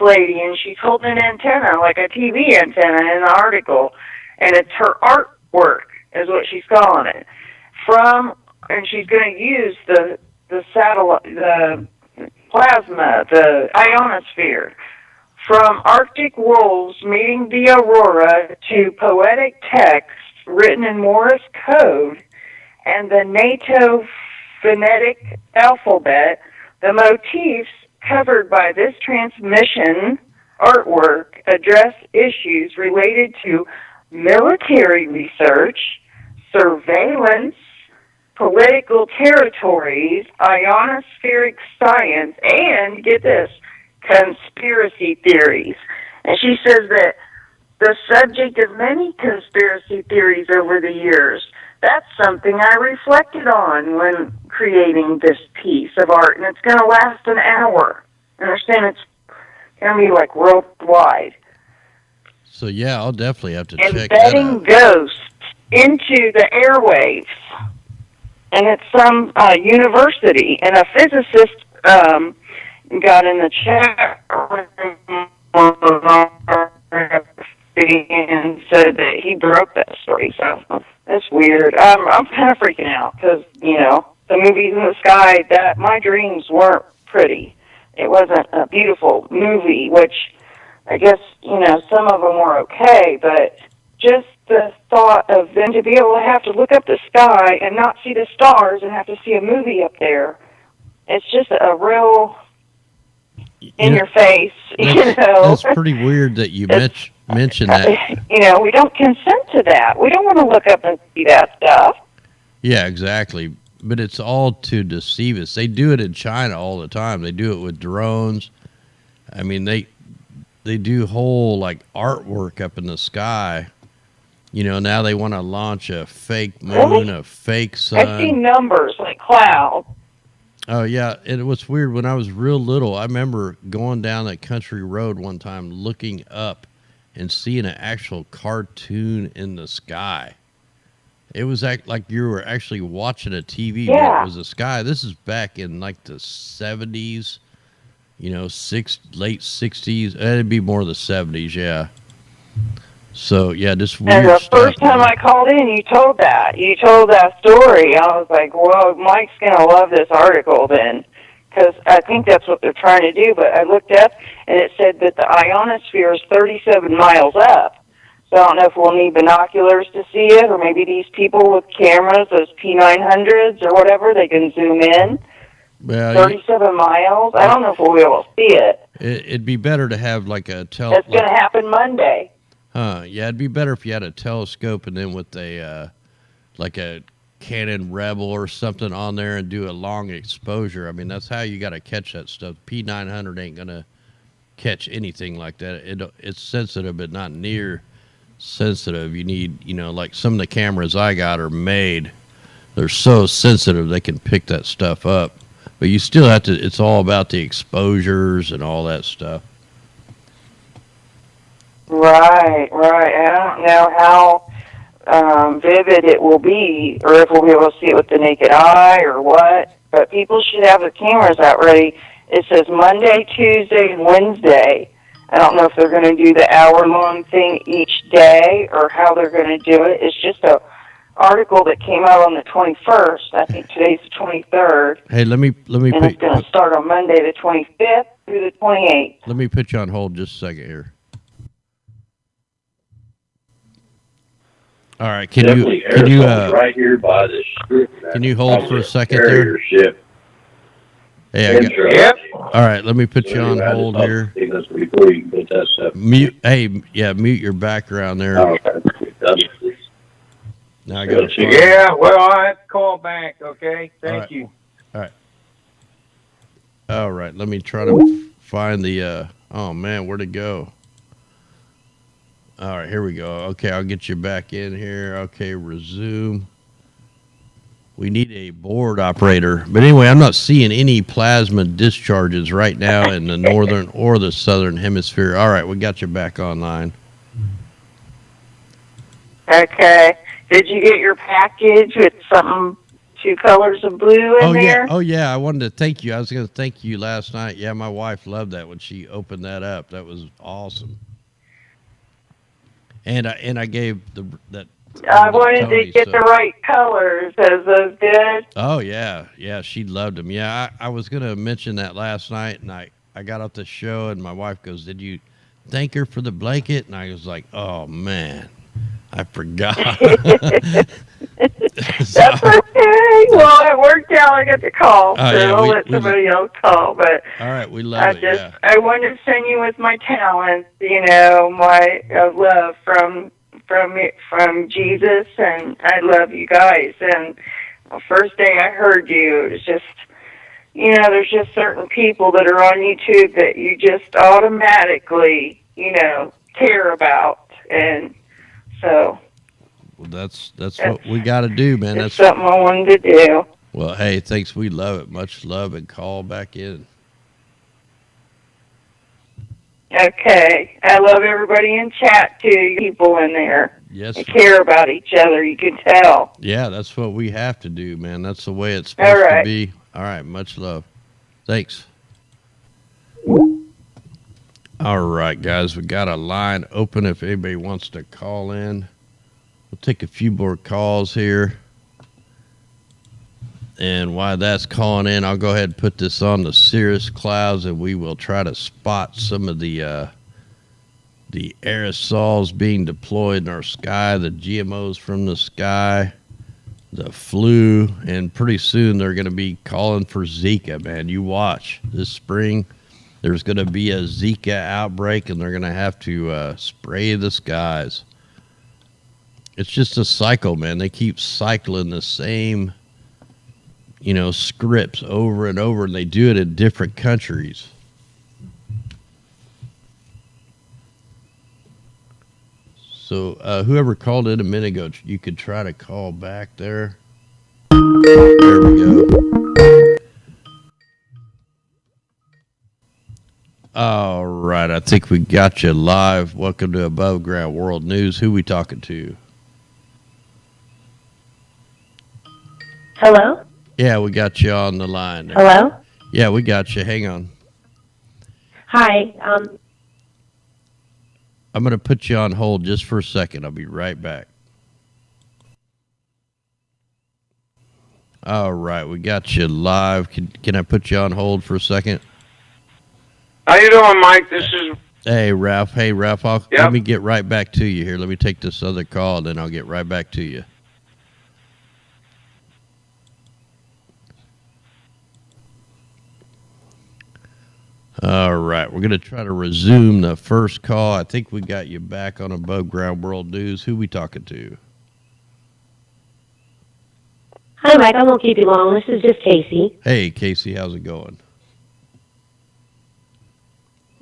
lady, and she's holding an antenna, like a TV antenna in the article, and it's her artwork, is what she's calling it. And she's going to use the satellite, the plasma, the ionosphere, from Arctic wolves meeting the aurora to poetic text written in Morse code and the NATO phonetic alphabet. The motifs covered by this transmission artwork address issues related to military research, surveillance, political territories, ionospheric science, and, get this, conspiracy theories. And she says that the subject of many conspiracy theories over the years, that's something I reflected on when creating this piece of art, and it's going to last an hour. Understand, it's going to be like worldwide. So yeah, I'll definitely have to check that Embedding out. ghosts into the airwaves. And it's some university, and a physicist got in the chat room and said that he broke that story. So that's weird. I'm kind of freaking out because, you know, the movies in the sky, that my dreams weren't pretty. It wasn't a beautiful movie, which I guess, you know, some of them were okay, but just the thought of them to be able to have to look up the sky and not see the stars and have to see a movie up there, it's just a real in your face, you know. That's pretty weird that you mentioned that. You know, we don't consent to that. We don't want to look up and see that stuff. Yeah, exactly. But it's all to deceive us. They do it in China all the time. They do it with drones. I mean, they do whole like artwork up in the sky. You know, now they want to launch a fake moon, a fake sun. I see numbers like clouds. Oh, yeah. And it was weird. When I was real little, I remember going down that country road one time, looking up and seeing an actual cartoon in the sky. It was like you were actually watching a TV. Yeah. It was the sky. This is back in like the 70s, you know, late 60s. It'd be more the 70s, yeah. So, yeah, just weird And the stuff, first time man. I called in, you told that. You told that story. I was like, whoa, Mike's going to love this article then. Because I think that's what they're trying to do. But I looked up, and it said that the ionosphere is 37 miles up. So I don't know if we'll need binoculars to see it, or maybe these people with cameras, those P900s or whatever, they can zoom in. Well, 37 miles? I don't know if we'll be able to see it. It'd be better to have like a It's going to happen Monday. Yeah, it'd be better if you had a telescope and then with a like a Canon Rebel or something on there and do a long exposure. I mean, that's how you got to catch that stuff. P900 ain't gonna catch anything like that. It's sensitive, but not near sensitive. You need, you know, like some of the cameras I got are made. They're so sensitive they can pick that stuff up. But you still have to. It's all about the exposures and all that stuff. Right. I don't know how vivid it will be, or if we'll be able to see it with the naked eye, or what. But people should have their cameras out ready. It says Monday, Tuesday, and Wednesday. I don't know if they're going to do the hour-long thing each day, or how they're going to do it. It's just a article that came out on the 21st. I think today's the 23rd. Hey, let me. And it's going to start on Monday the 25th through the 28th. Let me put you on hold just a second here. All right, can you right here by the strip? Can you hold for a second there? Ship. Hey, Yep. All right, let me put you on hold here. Before you put that stuff. Mute. Hey, yeah, mute your background there. Now I got to. Yeah, well, I have to call back. Okay, thank you. All right, let me try to find the. Oh man, where'd it go? All right, here we go. Okay, I'll get you back in here. Okay, resume. We need a board operator. But anyway, I'm not seeing any plasma discharges right now in the northern or the southern hemisphere. All right, we got you back online. Okay. Did you get your package with something, 2 colors of blue in there? Oh yeah, I wanted to thank you. I was going to thank you last night. Yeah, my wife loved that when she opened that up. That was awesome. And I gave that. I wanted to get the right colors. Is those good? Oh yeah, she loved them. Yeah, I was gonna mention that last night, and I got off the show, and my wife goes, "Did you thank her for the blanket?" And I was like, "Oh man, I forgot." That's okay. Well, it worked out. I got the call, so I'll let somebody else call. But all right, we love it. I wanted to send you with my talents. You know, my love from Jesus, and I love you guys. And the first day I heard you, it was just, you know, there's just certain people that are on YouTube that you just automatically, you know, care about, and so. Well, that's what we got to do, man. That's something I wanted to do. Well, hey, thanks. We love it. Much love, and call back in. Okay. I love everybody in chat, too, people in there. Yes. They care about each other. You can tell. Yeah, that's what we have to do, man. That's the way it's supposed All right. to be. All right, much love. Thanks. All right, guys, we got a line open if anybody wants to call in. We'll take a few more calls here. And while that's calling in, I'll go ahead and put this on the cirrus clouds, and we will try to spot some of the aerosols being deployed in our sky, the GMOs from the sky, the flu, and pretty soon they're going to be calling for Zika, man. You watch. This spring, there's going to be a Zika outbreak, and they're going to have to spray the skies. It's just a cycle, man. They keep cycling the same, scripts over and over, and they do it in different countries. So whoever called in a minute ago, you could try to call back there. There we go. All right, I think we got you live. Welcome to Above Ground World News. Who we talking to? Hello? Yeah, we got you on the line there. Hello? Yeah, we got you. Hang on. Hi. I'm going to put you on hold just for a second. I'll be right back. All right, we got you live. Can I put you on hold for a second? How you doing, Mike? This is... Hey, Ralph. Yep. Let me get right back to you here. Let me take this other call, then I'll get right back to you. All right, we're going to try to resume the first call. I think we got you back on Above Ground World News. Who we talking to? Hi, Mike. I won't keep you long. This is just Casey. Hey, Casey, how's it going?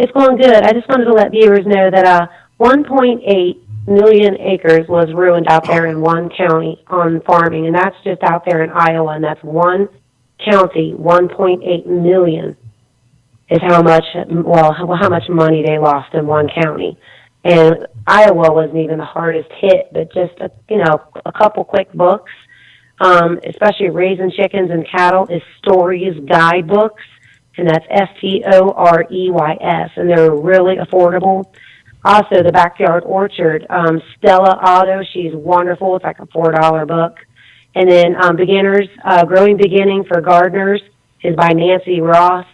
It's going good. I just wanted to let viewers know that 1.8 million acres was ruined out there in one county on farming, and that's just out there in Iowa, and that's one county. 1.8 million is how much money they lost in one county. And Iowa wasn't even the hardest hit, but just a couple quick books, especially Raising Chickens and Cattle, is Stories guidebooks, and that's Storeys, and they're really affordable. Also, the Backyard Orchard, Stella Otto, she's wonderful. It's like a $4 book. And then Growing Beginning for Gardeners is by Nancy Ross.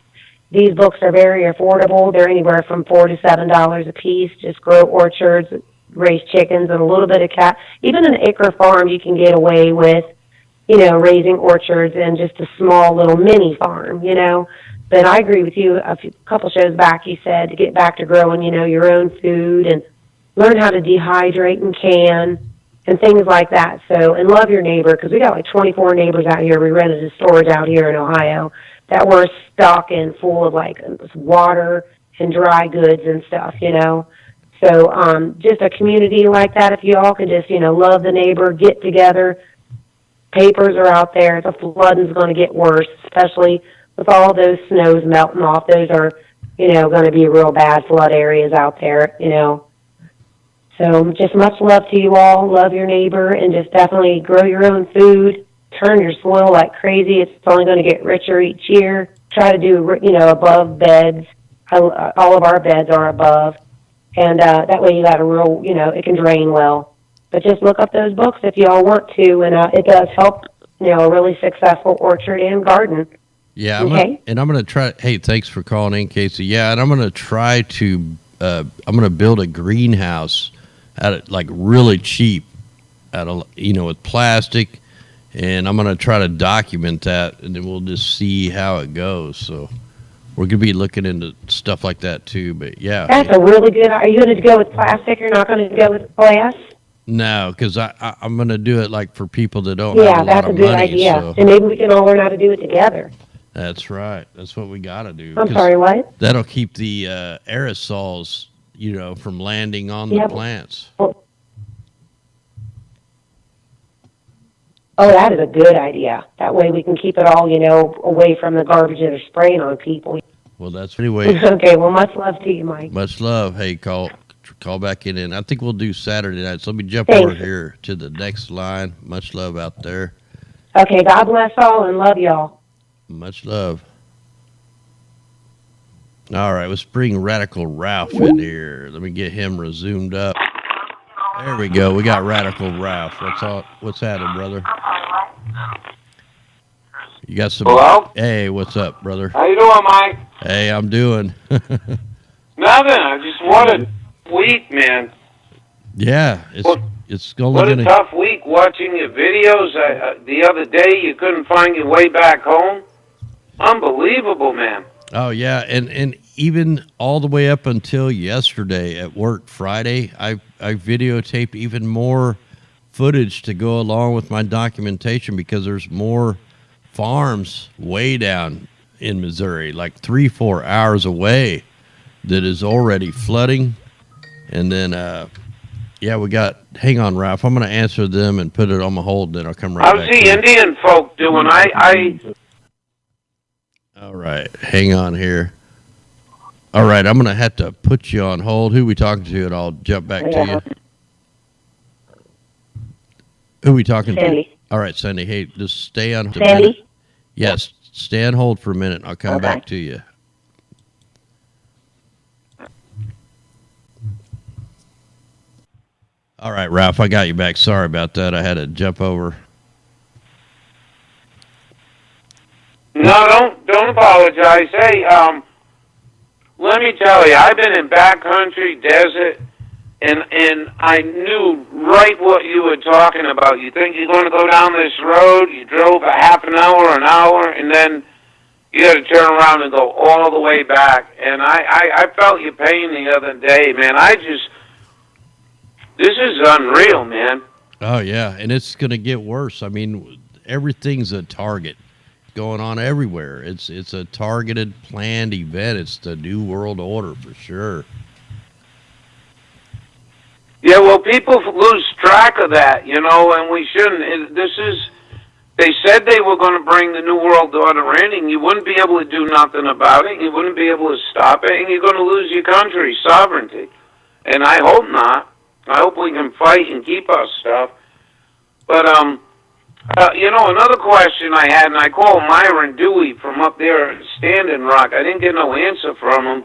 These books are very affordable. They're anywhere from $4 to $7 a piece. Just grow orchards, raise chickens, and a little bit of cat. Even an acre farm, you can get away with, raising orchards and just a small little mini farm, But I agree with you. A couple shows back, you said to get back to growing, your own food and learn how to dehydrate and can and things like that. So, and love your neighbor, because we got like 24 neighbors out here. We rented a storage out here in Ohio that were stocking full of like water and dry goods and stuff, So just a community like that, if you all could just, love the neighbor, get together. Papers are out there. The flooding's going to get worse, especially with all those snows melting off. Those are, going to be real bad flood areas out there, So just much love to you all. Love your neighbor, and just definitely grow your own food. Turn your soil like crazy. It's only going to get richer each year. Try to do, above beds. All of our beds are above. And that way you got a real, it can drain well. But just look up those books if you all want to. And it does help, a really successful orchard and garden. Yeah, okay. I'm going to try. Hey, thanks for calling in, Casey. Yeah, and I'm going to try to, I'm going to build a greenhouse like really cheap with plastic. And I'm going to try to document that, and then we'll just see how it goes. So we're going to be looking into stuff like that, too. But, yeah. That's a really good – are you going to go with plastic? You're not going to go with glass? No, because I'm going to do it, like, for people that don't have a lot of money. Yeah, that's a good idea. So. And maybe we can all learn how to do it together. That's right. That's what we got to do. I'm sorry, what? That'll keep the aerosols, from landing on the plants. Well, oh, that is a good idea. That way we can keep it all, away from the garbage that are spraying on people. Well, that's anyway. Okay, well, much love to you, Mike. Much love. Hey, call back in, and I think we'll do Saturday night. So let me jump Thanks. over here to the next line. Much love out there. Okay, God bless all and love y'all. Much love. All right, let's bring Radical Ralph in here. Let me get him resumed up. There we go. We got Radical Ralph. What's happening, brother? You got some... Hello? Hey, what's up, brother? How you doing, Mike? Hey, I'm doing. Nothing. I just what a week, man. Yeah, it's only What a gonna... tough week watching your videos. The other day you couldn't find your way back home. Unbelievable, man. Oh yeah, and even all the way up until yesterday at work Friday, I videotaped even more footage to go along with my documentation because there's more farms way down in Missouri, like 3-4 hours away, that is already flooding. And then yeah, we got... Hang on, Ralph. I'm going to answer them and put it on my hold, then I'll come right back. How's the Indian folk doing? All right, hang on here. All right, I'm going to have to put you on hold. Who we talking to, and I'll jump back to you. Who we talking Sandy. to? All right, Sandy. Hey, just stay on. Sandy? Yes, stay on hold for a minute. I'll come back to you. All right, Ralph, I got you back. Sorry about that. I had to jump over. No, don't apologize. Hey, let me tell you, I've been in backcountry, desert, and I knew right what you were talking about. You think you're going to go down this road, you drove a half an hour, and then you got to turn around and go all the way back. And I felt your pain the other day, man. This is unreal, man. Oh, yeah, and it's going to get worse. I mean, everything's a target going on everywhere. It's a targeted, planned event. It's the New World Order for sure. Yeah, well, people lose track of that, and we shouldn't. They said they were going to bring the New World Order in, and you wouldn't be able to do nothing about it, and you wouldn't be able to stop it, and you're going to lose your country's sovereignty. And I hope not. I hope we can fight and keep our stuff. But, another question I had, and I called Myron Dewey from up there at Standing Rock. I didn't get no answer from him.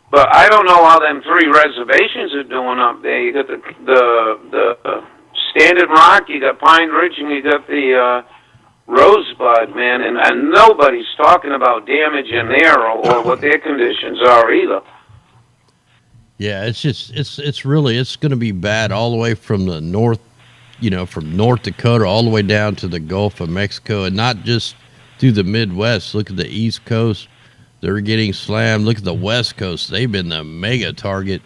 But I don't know how them 3 reservations are doing up there. You got the Standing Rock, you got Pine Ridge, and you got the Rosebud, man. And nobody's talking about damage in there or what their conditions are either. Yeah, it's going to be bad all the way from the north, from North Dakota all the way down to the Gulf of Mexico, and not just through the Midwest. Look at the East Coast. They're getting slammed. Look at the West Coast. They've been the mega target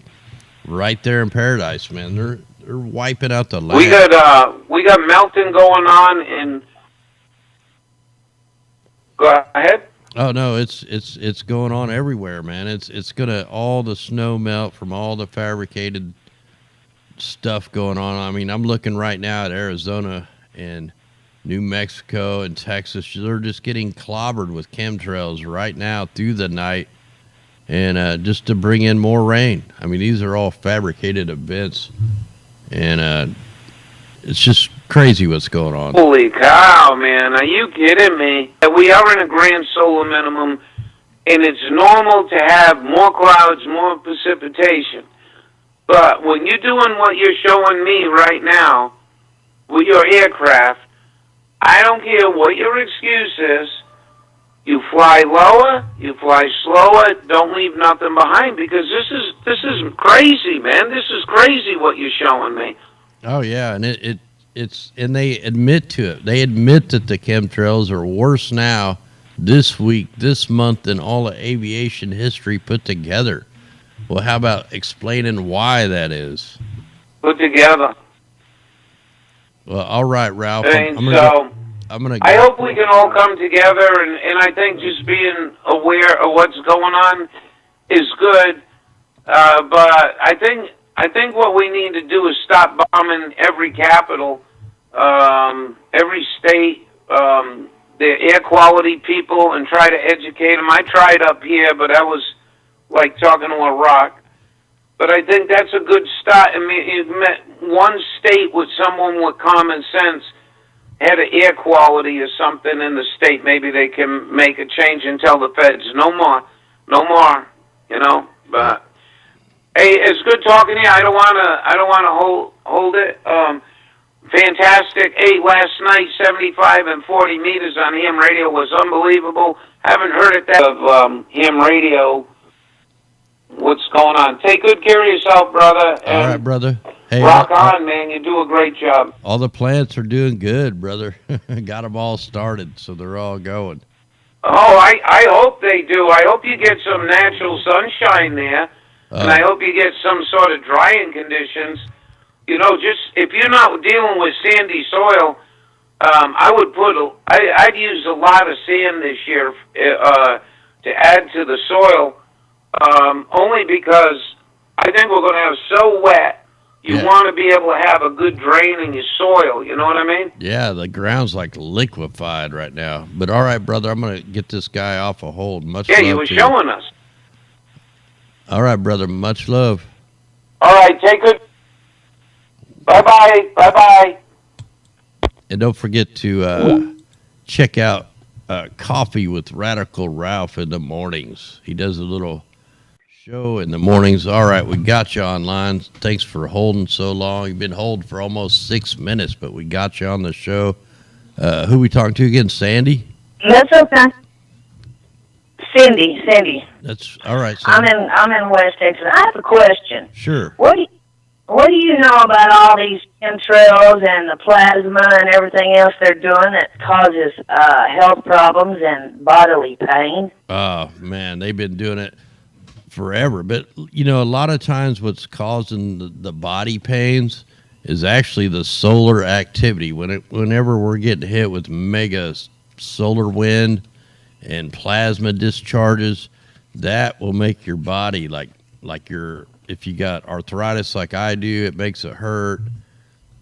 right there in Paradise, man. They're wiping out the land. We got melting going on in... Go ahead. Oh no, it's going on everywhere, man. It's gonna, all the snow melt from all the fabricated stuff going on. I mean, I'm looking right now at Arizona and New Mexico and Texas. They're just getting clobbered with chemtrails right now through the night, and just to bring in more rain. I mean, these are all fabricated events, and it's just crazy what's going on. Holy cow, man. Are you kidding me? We are in a grand solar minimum, and it's normal to have more clouds, more precipitation. But when you're doing what you're showing me right now with your aircraft, I don't care what your excuse is. You fly lower, you fly slower, don't leave nothing behind, because this is crazy, man. This is crazy what you're showing me. Oh yeah, and it's and they admit to it. They admit that the chemtrails are worse now this week, this month, than all of aviation history put together. Well, how about explaining why that is? Put together. Well, all right, Ralph. I hope we can all come together, and I think just being aware of what's going on is good. But I think what we need to do is stop bombing every capital, every state, the air quality people, and try to educate them. I tried up here, but I was like talking to a rock. But I think that's a good start. I mean, you've met one state with someone with common sense had an air quality or something in the state. Maybe they can make a change and tell the feds, no more, you know. But hey, it's good talking to you. I don't wanna hold it. Fantastic. Hey, last night 75 and 40 meters on ham radio was unbelievable. Haven't heard it that of ham radio. What's going on? Take good care of yourself, brother. All right, brother. Hey, rock on, man. You do a great job. All the plants are doing good, brother. Got them all started, so they're all going. Oh, I hope they do. I hope you get some natural sunshine there, and I hope you get some sort of drying conditions. You know, just if you're not dealing with sandy soil, I'd use a lot of sand this year to add to the soil, only because I think we're going to have so wet. You want to be able to have a good drain in your soil. You know what I mean? Yeah, the ground's like liquefied right now. But all right, brother, I'm going to get this guy off a hold. Much love. Yeah, you were showing us. All right, brother. Much love. All right, take good. Bye-bye. Bye-bye. And don't forget to check out Coffee with Radical Ralph in the mornings. He does a little show in the mornings. All right, we got you online. Thanks for holding so long. You've been holding for almost 6 minutes, but we got you on the show. Who we talking to again? Sandy? That's okay. Cindy. That's all right, Sandy. I'm in West Texas. I have a question. Sure. What do you know about all these chemtrails and the plasma and everything else they're doing that causes health problems and bodily pain? Oh, man, they've been doing it forever. But, you know, a lot of times what's causing the body pains is actually the solar activity. Whenever we're getting hit with mega solar wind and plasma discharges, that will make your body like if you got arthritis like I do, it makes it hurt.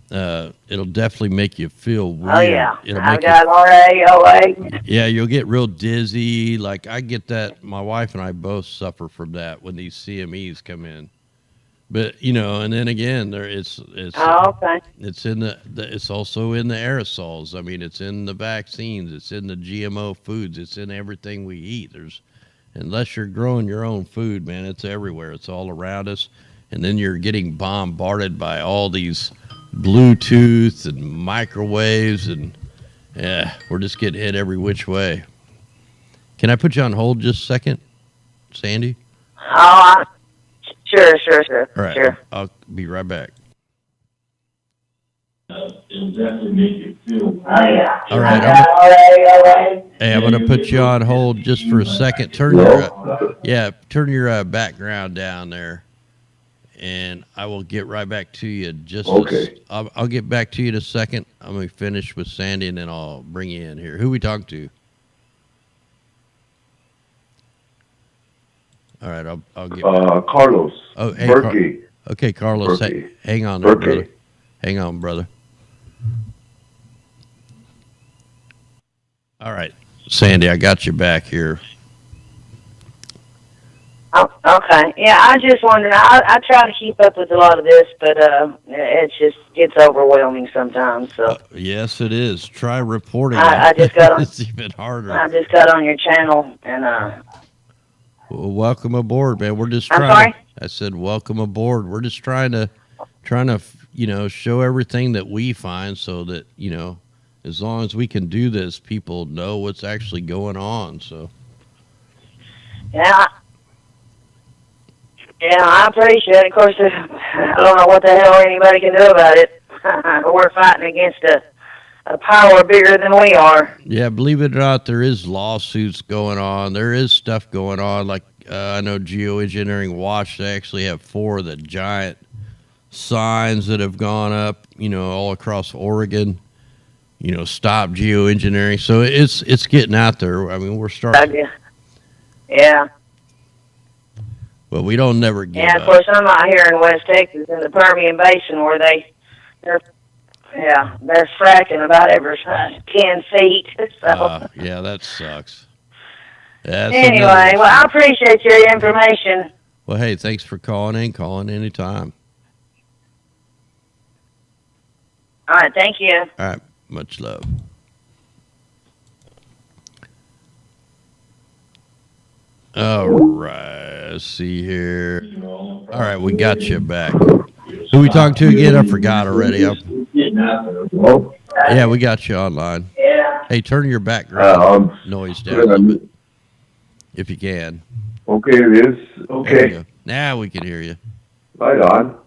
It'll definitely make you feel weird. Oh, yeah. I've got RA. Yeah, you'll get real dizzy. Like, I get that. My wife and I both suffer from that when these CMEs come in. But, you know, and then again, it's okay. It's in it's also in the aerosols. I mean, it's in the vaccines. It's in the GMO foods. It's in everything we eat. Unless you're growing your own food, man, it's everywhere. It's all around us. And then you're getting bombarded by all these Bluetooth and microwaves, and we're just getting hit every which way. Can I put you on hold just a second, Sandy? Oh, sure. All right, sure. I'll be right back. It'll definitely make you feel. Oh, yeah. All right. Hey, I'm going to put you on hold just for a second. Turn your background down there, and I will get right back to you. I'll get back to you in a second. I'm going to finish with Sandy, and then I'll bring you in here. Who we talking to? All right, I'll get Carlos. Oh, hey, Berkey. Okay, Carlos, hang on there, brother. Hang on, brother. All right, Sandy, I got you back here. Oh, okay. Yeah, I just wondered. I try to keep up with a lot of this, but it's overwhelming sometimes. So yes, it is. Try reporting. I just got on. It's even harder. I just got on your channel, and well, welcome aboard, man. We're just I'm trying. sorry? I said, welcome aboard. We're just trying to, show everything that we find, so that as long as we can do this, people know what's actually going on. So. Yeah, I appreciate it. Of course, I don't know what the hell anybody can do about it. We're fighting against a power bigger than we are. Yeah, believe it or not, there is lawsuits going on. There is stuff going on. Like, I know Geoengineering Watch, they actually have 4 of the giant signs that have gone up, all across Oregon, stop geoengineering. So it's getting out there. I mean, we're starting. Yeah. But we don't never give up. Of course, I'm out here in West Texas in the Permian Basin where they're fracking about every 10 feet. So. Yeah, that sucks. Anyway, well, I appreciate your information. Well, hey, thanks for calling in. Calling anytime. All right, thank you. All right, much love. All right, let's see here. All right, we got you back. Who we talking to again? I forgot already. Yeah, we got you online. Hey, turn your background noise down a little bit, if you can. Okay, it is. Okay. Now we can hear you. Right on.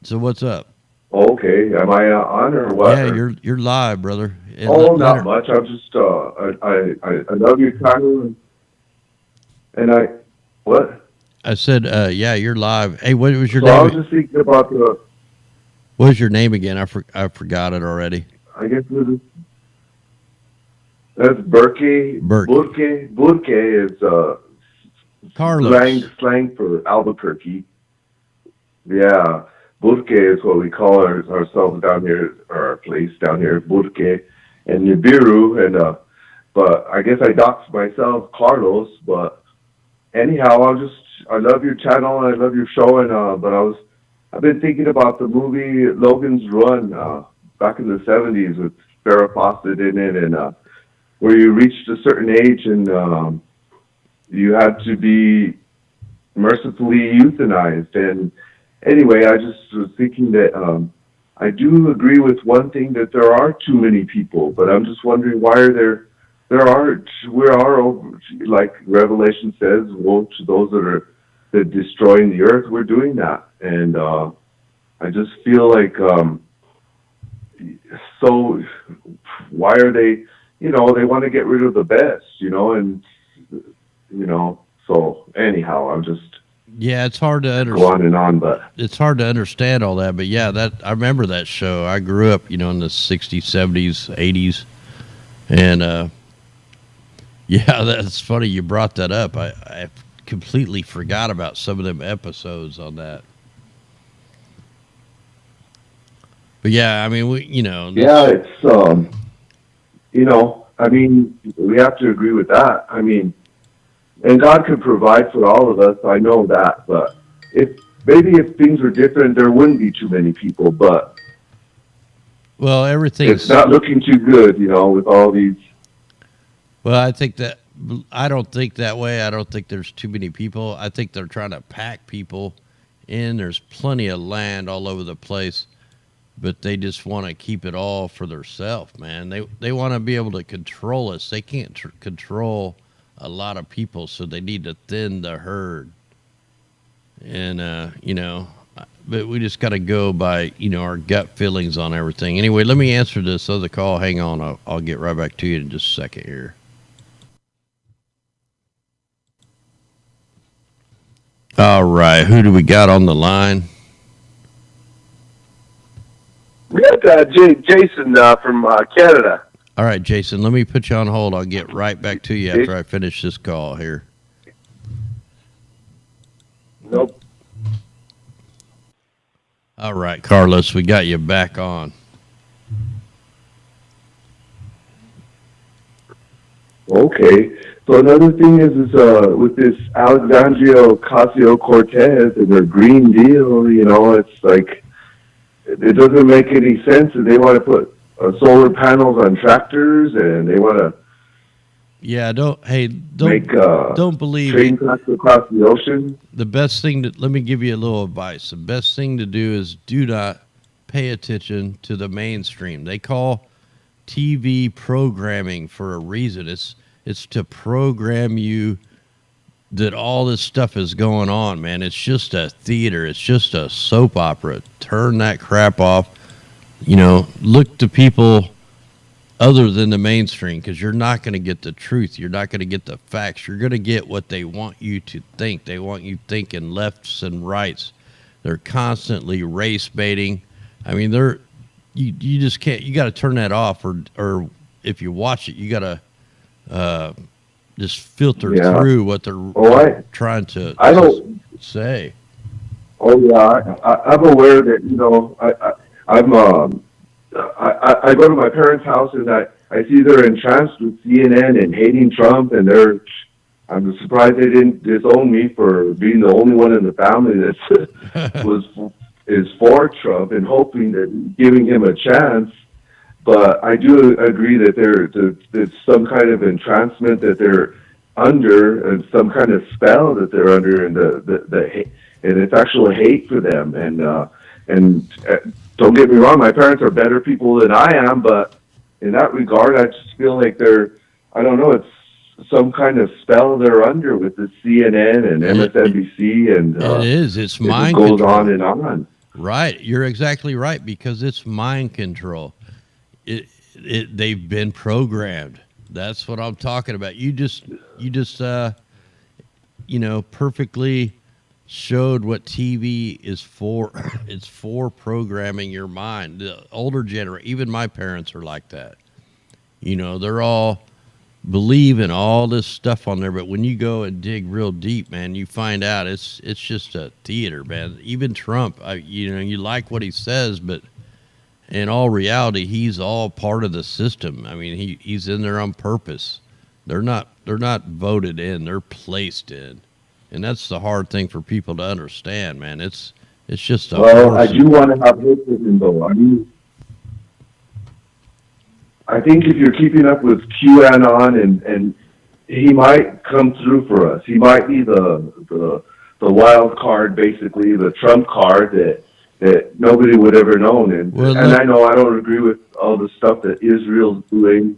So what's up? Okay, am I on or what? Yeah, you're live, brother. Not much. I'm just I love your channel and I what? I said yeah, you're live. Hey, what was your name? name? I was just thinking about the. What was your name again? I forgot it already. I guess that's Burke. Burke is Carlos. slang for Albuquerque. Yeah. Burke is what we call ourselves down here, or our place down here, Burke and Nibiru, and but I guess I doxed myself, Carlos. But anyhow, I love your channel, and I love your show, and but I've been thinking about the movie Logan's Run back in the '70s with Farrah Fawcett in it, and where you reached a certain age and you had to be mercifully euthanized. And anyway, I just was thinking that I do agree with one thing, that there are too many people, but I'm just wondering why are we are over, like Revelation says, woe to those that destroying the earth. We're doing that, and I just feel like so why are they? They want to get rid of the best, and so anyhow, I'm just. Yeah, it's hard to understand. Go on and on, but it's hard to understand all that. But yeah, I remember that show. I grew up, in the '60s, '70s, '80s, and yeah, that's funny you brought that up. I completely forgot about some of them episodes on that. But yeah, I mean, yeah, it's I mean, we have to agree with that. I mean. And God can provide for all of us, I know that. But if things were different, there wouldn't be too many people. But well, it's not looking too good, with all these. Well, I don't think that way. I don't think there's too many people. I think they're trying to pack people in. There's plenty of land all over the place, but they just want to keep it all for themselves, man. They want to be able to control us. They can't control a lot of people, so they need to thin the herd. And but we just got to go by our gut feelings on everything. Anyway, let me answer this other call. Hang on, I'll get right back to you in just a second here. All right, who do we got on the line? We got Jason from Canada. All right, Jason, let me put you on hold. I'll get right back to you after I finish this call here. Nope. All right, Carlos, we got you back on. Okay. So another thing is with this Alexandria Ocasio-Cortez and their Green Deal, it's like it doesn't make any sense that they want to put solar panels on tractors, and they want to don't believe train tracks across the ocean. The best thing let me give you a little advice. The best thing to do is do not pay attention to the mainstream. They call TV programming for a reason. It's to program you that all this stuff is going on, man. It's just a theater. It's just a soap opera. Turn that crap off. Look to people other than the mainstream, because you're not going to get the truth. You're not going to get the facts. You're going to get what they want you to think. They want you thinking lefts and rights. They're constantly race baiting. I mean, you just can't. You got to turn that off, or if you watch it, you got to just filter through what they're trying to say. Oh yeah, I'm aware that I go to my parents' house and I see they're entranced with CNN and hating Trump, and I'm surprised they didn't disown me for being the only one in the family that is for Trump and hoping that giving him a chance. But I do agree that there's some kind of entrancement that they're under, and some kind of spell that they're under, and and it's actual hate for them. And don't get me wrong, my parents are better people than I am, but in that regard, I just feel like I don't know, it's some kind of spell they're under with the CNN and MSNBC, and it is. It's mind goes control. on and on. Right, you're exactly right, because it's mind control. They've been programmed. That's what I'm talking about. You just perfectly showed what TV is for. It's for programming your mind. The older generation, even my parents are like that. They're all believe in all this stuff on there, but when you go and dig real deep, man, you find out it's just a theater, man. Even Trump, you like what he says, but in all reality, he's all part of the system. I mean, he's in there on purpose. They're not voted in, they're placed in. And that's the hard thing for people to understand, man. It's just a Well, I do want to have hope with him, though. I think if you're keeping up with QAnon, and he might come through for us. He might be the wild card, basically, the trump card that nobody would ever known. And I know I don't agree with all the stuff that Israel's doing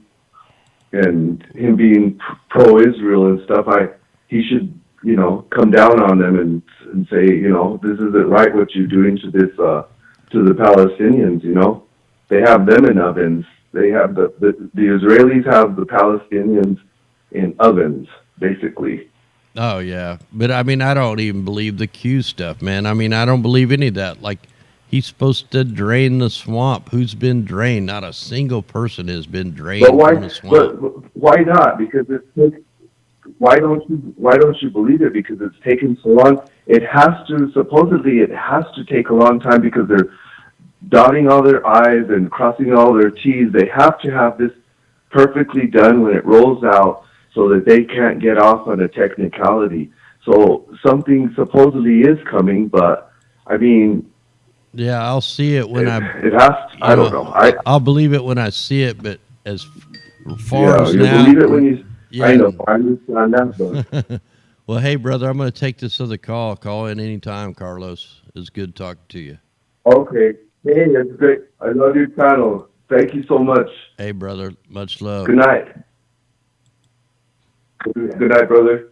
and him being pro-Israel and stuff. He should, come down on them and say, this isn't right what you're doing to the Palestinians. They have them in ovens. They have the Israelis have the Palestinians in ovens, basically. Oh yeah, but I mean, I don't even believe the Q stuff, man. I mean, I don't believe any of that. Like, he's supposed to drain the swamp. Who's been drained? Not a single person has been drained from the swamp. But why not? Because why don't you believe it? Because it's taken so long. It has to take a long time because they're dotting all their I's and crossing all their T's. They have to have this perfectly done when it rolls out so that they can't get off on a technicality. So something supposedly is coming, but I mean... Yeah, I'll see it when I don't know. I'll believe it when I see it, but as far as you now... believe it when you... Yeah. I know. I understand that, but... Well, hey, brother, I'm going to take this other call. Call in anytime, Carlos. It's good talking to you. Okay. Hey, it's great. I love your channel. Thank you so much. Hey, brother. Much love. Good night. Good night, brother.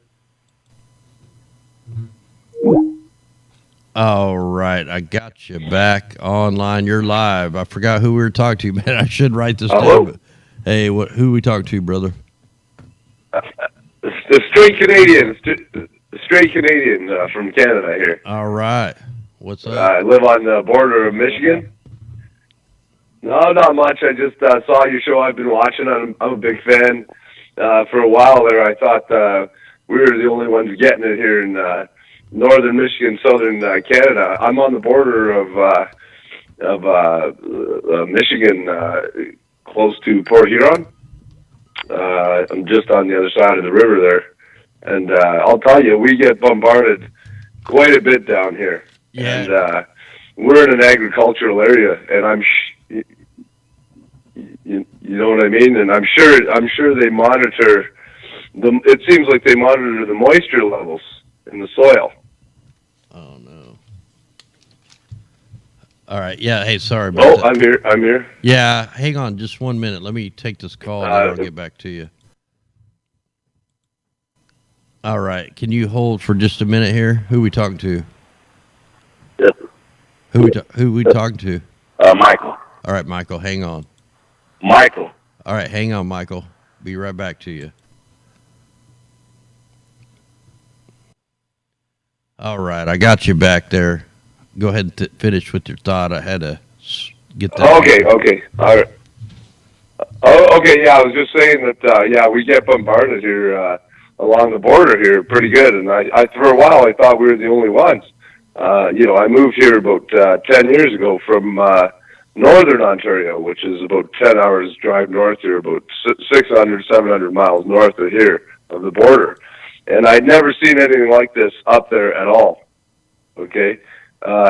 All right. I got you back online. You're live. I forgot who we were talking to, man. I should write this down. But, hey, who we talking to, brother? The straight Canadian from Canada here. All right. What's up? I live on the border of Michigan. No, not much. I just saw your show. I've been watching. I'm a big fan. For a while there, I thought we were the only ones getting it here in northern Michigan, southern Canada. I'm on the border of Michigan, close to Port Huron. I'm just on the other side of the river there. And I'll tell you, we get bombarded quite a bit down here. Yeah. And we're in an agricultural area, and you know what I mean? And I'm sure they monitor it seems like they monitor the moisture levels in the soil. Oh no. All right. Yeah. Hey, sorry about that. I'm here. Yeah. Hang on just 1 minute. Let me take this call and then I'll get back to you. All right. Can you hold for just a minute here? Who we talking to? Yep. Who we talking to? Michael. All right, Michael. Hang on. Michael. All right. Hang on, Michael. Be right back to you. All right. I got you back there. Go ahead and finish with your thought. I had to get that. Okay. All right. Oh, okay. Yeah, I was just saying that, we get bombarded here along the border here pretty good. And I for a while, I thought we were the only ones. I moved here about 10 years ago from northern Ontario, which is about 10 hours drive north here, about 600, 700 miles north of here, of the border. and I'd never seen anything like this up there at all. Okay,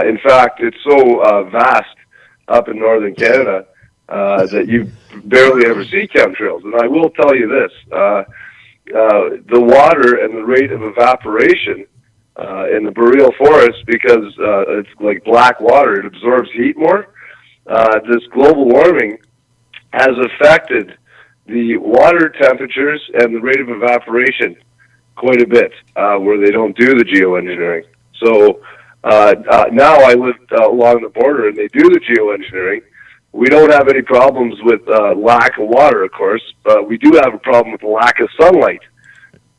in fact, it's so vast up in northern Canada that you barely ever see chemtrails. And I will tell you this: the water and the rate of evaporation in the boreal forest, because it's like black water, it absorbs heat more. This global warming has affected the water temperatures and the rate of evaporation quite a bit, where they don't do the geoengineering. So now I live along the border, and they do the geoengineering. We don't have any problems with lack of water, of course, but we do have a problem with the lack of sunlight.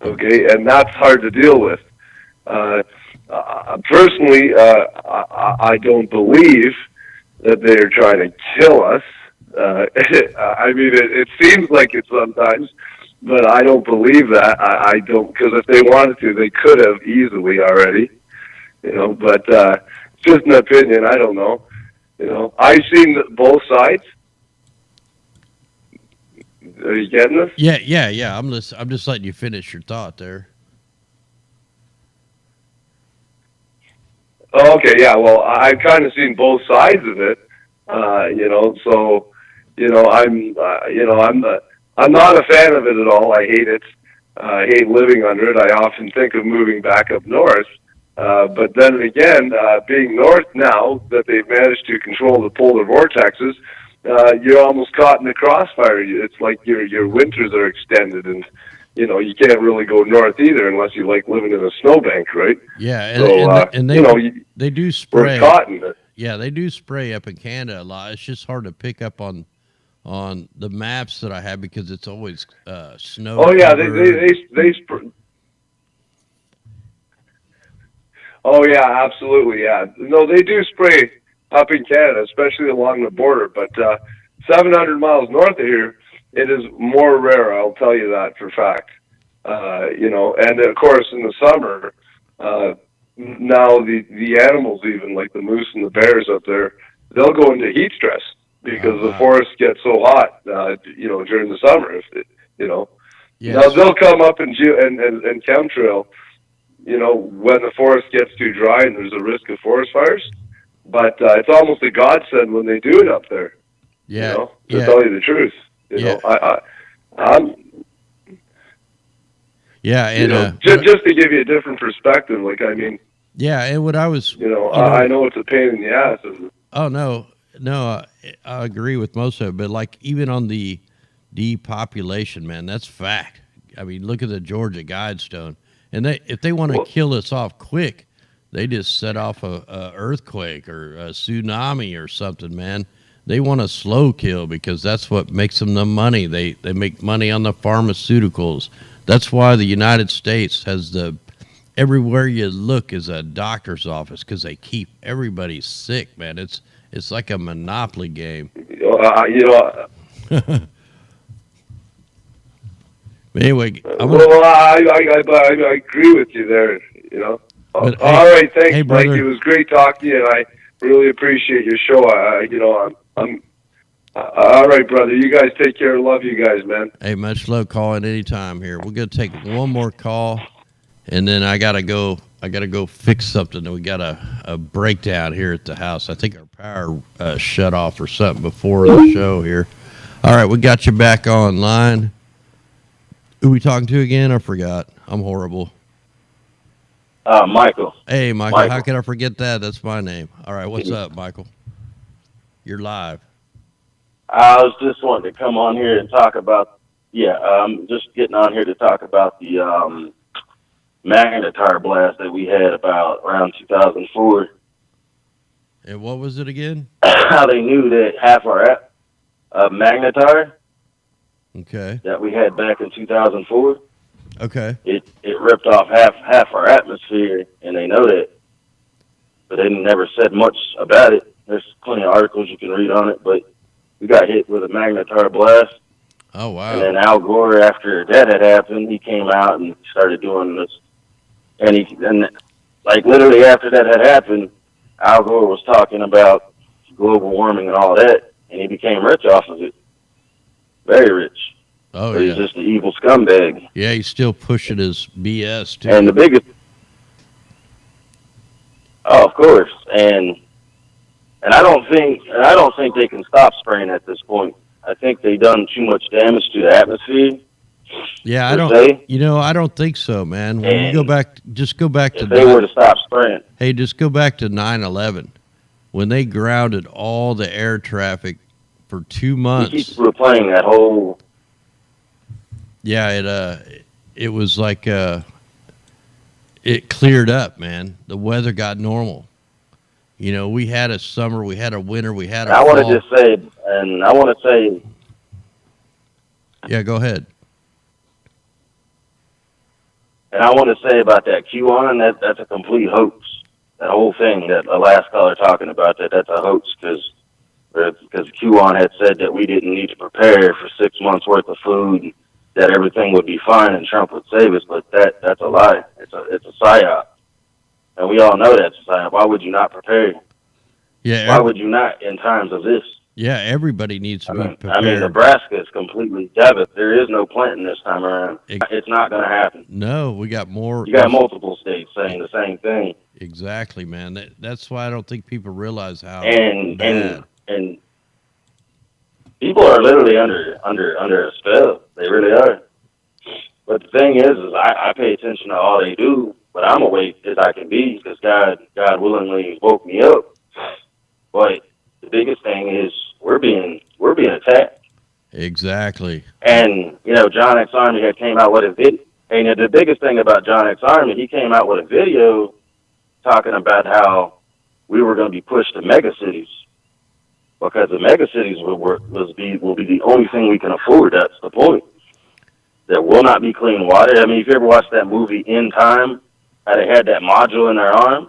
Okay, and that's hard to deal with. Personally, I don't believe that they're trying to kill us. I mean, it seems like it sometimes, but I don't believe that. I don't, because if they wanted to, they could have easily already. You know, but it's just an opinion. I don't know. You know, I've seen both sides. Are you getting this? Yeah. I'm just letting you finish your thought there. Oh, okay, yeah. Well, I've kind of seen both sides of it. You know, so I'm not a fan of it at all. I hate it. I hate living under it. I often think of moving back up north. But then again, being north now that they've managed to control the polar vortexes, you're almost caught in the crossfire. It's like your winters are extended, and you know you can't really go north either unless you like living in a snowbank, right? Yeah, and they they do spray. We're caught in it. Yeah, they do spray up in Canada a lot. It's just hard to pick up on the maps that I have because it's always snow. Oh yeah, they spray. Oh yeah, absolutely, yeah. No, they do spray up in Canada, especially along the border. But 700 miles north of here, it is more rare. I'll tell you that for a fact. You know, and of course in the summer, now the animals, even like the moose and the bears up there, they'll go into heat stress because the forest gets so hot. You know, during the summer, Yes. Now they'll come up and chemtrail. You know, when the forest gets too dry and there's a risk of forest fires. But it's almost a godsend when they do it up there. Yeah. You know, to tell you the truth. You know, I'm. Yeah, and you know, just to give you a different perspective, like I mean. Yeah, and what I was. You know, I know it's a pain in the ass. Oh no, I agree with most of it, but like even on the depopulation, man, that's fact. I mean, look at the Georgia Guidestone. And if they want to kill us off quick, they just set off a earthquake or a tsunami or something, man. They want a slow kill because that's what makes them the money. They make money on the pharmaceuticals. That's why the United States has everywhere you look is a doctor's office because they keep everybody sick, man. It's like a monopoly game. You know. But anyway, I agree with you there. You know. But, all right, thanks, hey, Mike. brother. It was great talking to you, and I really appreciate your show. I'm all right, brother. You guys take care. Love you guys, man. Hey, much love. Call at any time here. We're gonna take one more call, and then I gotta go fix something. We got a breakdown here at the house. I think our power shut off or something before the show here. All right, we got you back online. Who we talking to again? I forgot. I'm horrible. Michael. Hey, Michael. How could I forget that? That's my name. All right, what's up, Michael? You're live. I was just wanting to come on here and talk about, just getting on here to talk about the magnetar blast that we had about around 2004. And what was it again? How they knew that half our magnetar that we had back in 2004. Okay. It ripped off half our atmosphere, and they know that, but they never said much about it. There's plenty of articles you can read on it, but we got hit with a magnetar blast. Oh wow! And then Al Gore, after that had happened, he came out and started doing this, and like literally after that had happened, Al Gore was talking about global warming and all that, and he became rich off of it, very rich. Oh, Or yeah. he's just an evil scumbag. Yeah, he's still pushing his BS, too. And the biggest, oh, of course, and I don't think they can stop spraying at this point. I think they've done too much damage to the atmosphere. Yeah, I per don't. se. I don't think so, man. When you go And back, just go back to If they were to stop spraying, hey, just go back to 9/11 when they grounded all the air traffic for 2 he months. keeps replaying that whole. Yeah, it was like it cleared up, man. The weather got normal. You know, we had a summer, we had a winter, we had a I fall. want to just say, and I want to say, Yeah, go ahead. and I want to say about that QAnon, that's a complete hoax. That whole thing that the last caller talking about, that's a hoax because QAnon had said that we didn't need to prepare for 6 months worth of food, that everything would be fine and Trump would save us, but that's a lie. It's a psyop. And we all know that's a psyop. Why would you not prepare? Yeah, Why would you not in times of this? yeah, everybody needs to be prepared. I mean, Nebraska is completely devastated. There is no planting this time around. It's not going to happen. No, we got more. You got multiple states saying the same thing. Exactly, man. That's why I don't think people realize how And bad. and people are literally under a spell. They really are. But the thing is I pay attention to all they do, but I'm awake as I can be because God willingly woke me up. But the biggest thing is we're being attacked. Exactly. And John X. Army had came out with a video. And the biggest thing about John X. Army, he came out with a video talking about how we were going to be pushed to mega cities because the mega cities will be the only thing we can afford. That's the point. There will not be clean water. I mean, if you ever watched that movie In Time, how they had that module in their arm,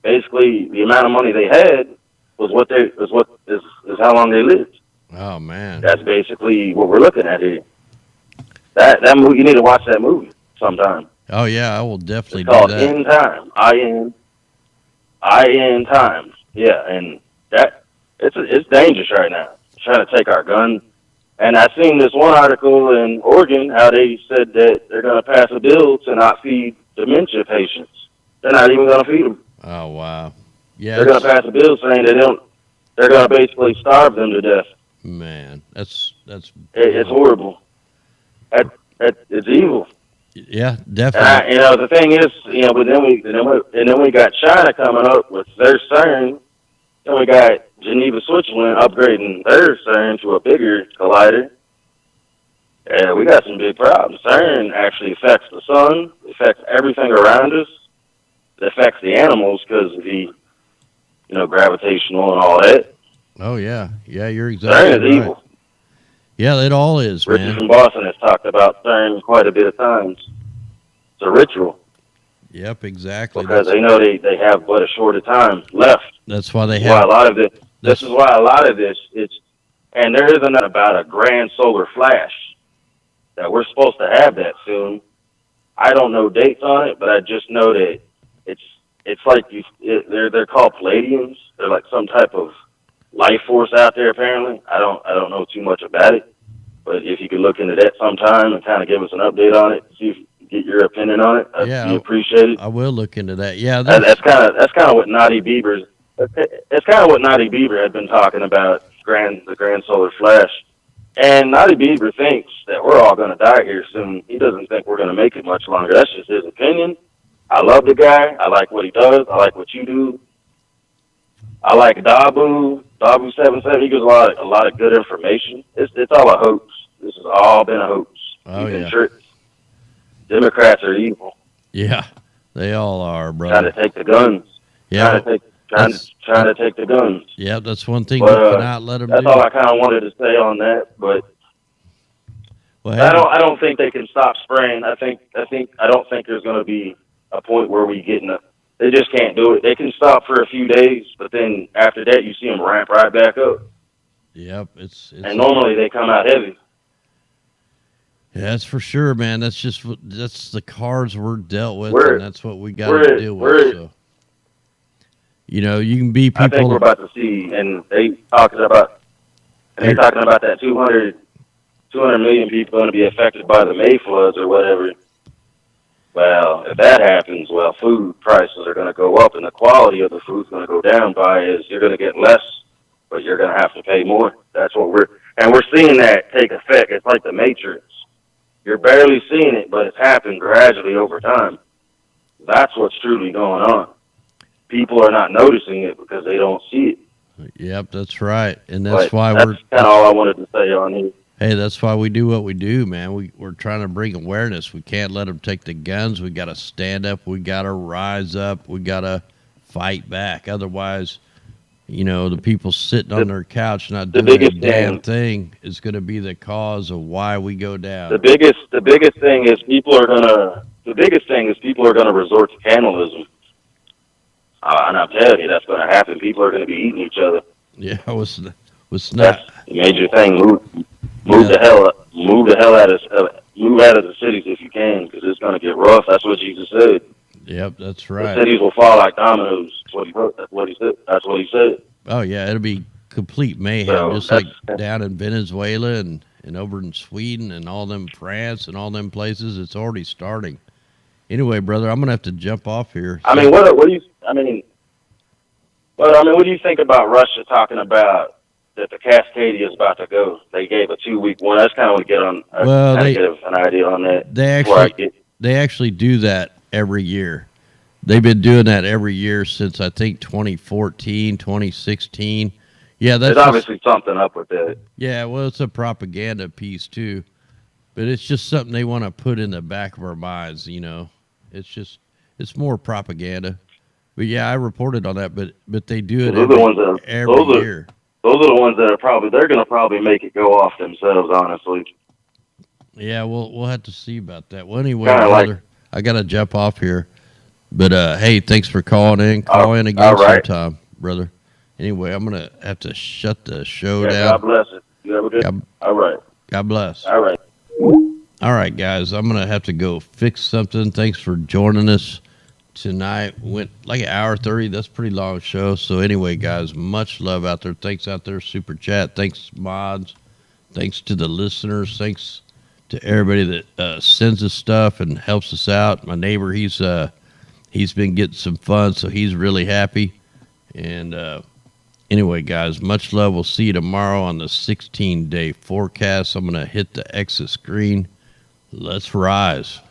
basically the amount of money they had was how long they lived. Oh man, that's basically what we're looking at here. That movie, you need to watch that movie sometime. Oh yeah, I will definitely It's called do that. In Time. In Time. Yeah, and that it's dangerous right now. Trying to take our guns. And I seen this one article in Oregon how they said that they're going to pass a bill to not feed dementia patients. They're not even going to feed them. Oh wow, yeah, They're going to pass a bill saying they're going to basically starve them to death. man, that's It's horrible. It's evil. Yeah, definitely. And the thing is, but then we got China coming up with their CERN. Then we got Geneva, Switzerland upgrading their CERN to a bigger collider. And we got some big problems. CERN actually affects the sun, affects everything around us. It affects the animals because of the, gravitational and all that. Oh yeah, you're exactly CERN is right. evil. Yeah, it all is, Richard man. from Boston has talked about CERN quite a bit of times. It's a ritual Yep, exactly. because they know they have but a short of time left. That's why they Why have. a lot of it. This is why a lot of this. And there isn't about a grand solar flash that we're supposed to have that soon. I don't know dates on it, but I just know that it's like they're called Palladiums. They're like some type of life force out there. Apparently, I don't know too much about it. But if you could look into that sometime and kind of give us an update on it, see if you can get your opinion on it, I'd be appreciated. I will look into that. Yeah, That's kind of what Naughty Bieber's. It's kind of what Naughty Bieber had been talking about, the grand solar flash. And Naughty Bieber thinks that we're all going to die here soon. He doesn't think we're going to make it much longer. That's just his opinion. I love the guy. I like what he does. I like what you do. I like Dabu77. He gives a lot of good information. It's all a hoax. This has all been a hoax. Oh, You've been yeah. tricked. Democrats are evil. Yeah, they all are, Trying brother. to take the guns. Yeah, Trying to take the guns. yeah, that's one thing But, we cannot let them that's do. all I kind of wanted to say on that. But Well, hey, I don't think they can stop spraying. I don't think there's going to be a point where we get they just can't do it. They can stop for a few days, but then after that, you see them ramp right back up. Yep, it's And normally they come out heavy. yeah, that's for sure, man. That's the cards we're dealt with, We're- and that's what we got to deal with. So, you can be I think people. we're about to see, and they're talking about that 200 200 million people going to be affected by the May floods or whatever. Well, if that happens, well, food prices are going to go up, and the quality of the food is going to go down by is you're going to get less, but you're going to have to pay more. That's what we're seeing that take effect. It's like the Matrix. You're barely seeing it, but it's happened gradually over time. That's what's truly going on. People are not noticing it because they don't see it. Yep, that's right. And that's why that's kind of all I wanted to say on here. Hey, that's why we do what we do, man. We're trying to bring awareness. We can't let them take the guns. We got to stand up. We got to rise up. We got to fight back. Otherwise, you know, the people sitting on their couch not doing a damn thing is going to be the cause of why we go down. The biggest thing is people are gonna resort to cannibalism. And I'm telling you, that's going to happen. People are going to be eating each other. Yeah, what's not? That's the major thing. Move the hell out of the cities if you can, because it's going to get rough. That's what Jesus said. Yep, that's right. The cities will fall like dominoes. That's what he said. Oh yeah, it'll be complete mayhem, So just like down in Venezuela and over in Sweden and all them France and all them places. It's already starting. Anyway, brother, I'm gonna have to jump off here. I mean, what do you think about Russia talking about that the Cascadia is about to go? They gave a 2-week one. That's kind of get on. Get an idea on that. They actually do that every year. They've been doing that every year since I think 2014, 2016. Yeah, there's obviously something up with that. Yeah, well, it's a propaganda piece too, but it's just something they want to put in the back of our minds. You know, it's more propaganda. But yeah, I reported on that. But they do it every year. Those are the ones that they're going to probably make it go off themselves. Honestly. Yeah, we'll have to see about that. Well, anyway, brother, I got to jump off here. But hey, thanks for calling in. Call in again sometime, brother. Anyway, I'm gonna have to shut the show down. God bless it. You have a good. All right. God bless. All right. All right, guys. I'm gonna have to go fix something. Thanks for joining us tonight. Went like an hour 30. That's a pretty long show. So anyway, guys, much love out there. Thanks out there, super chat. Thanks, mods. Thanks to the listeners. Thanks to everybody that sends us stuff and helps us out. My neighbor, he's been getting some fun, so he's really happy. And anyway, guys, much love. We'll see you tomorrow on the 16-day forecast. I'm going to hit the exit screen. Let's rise.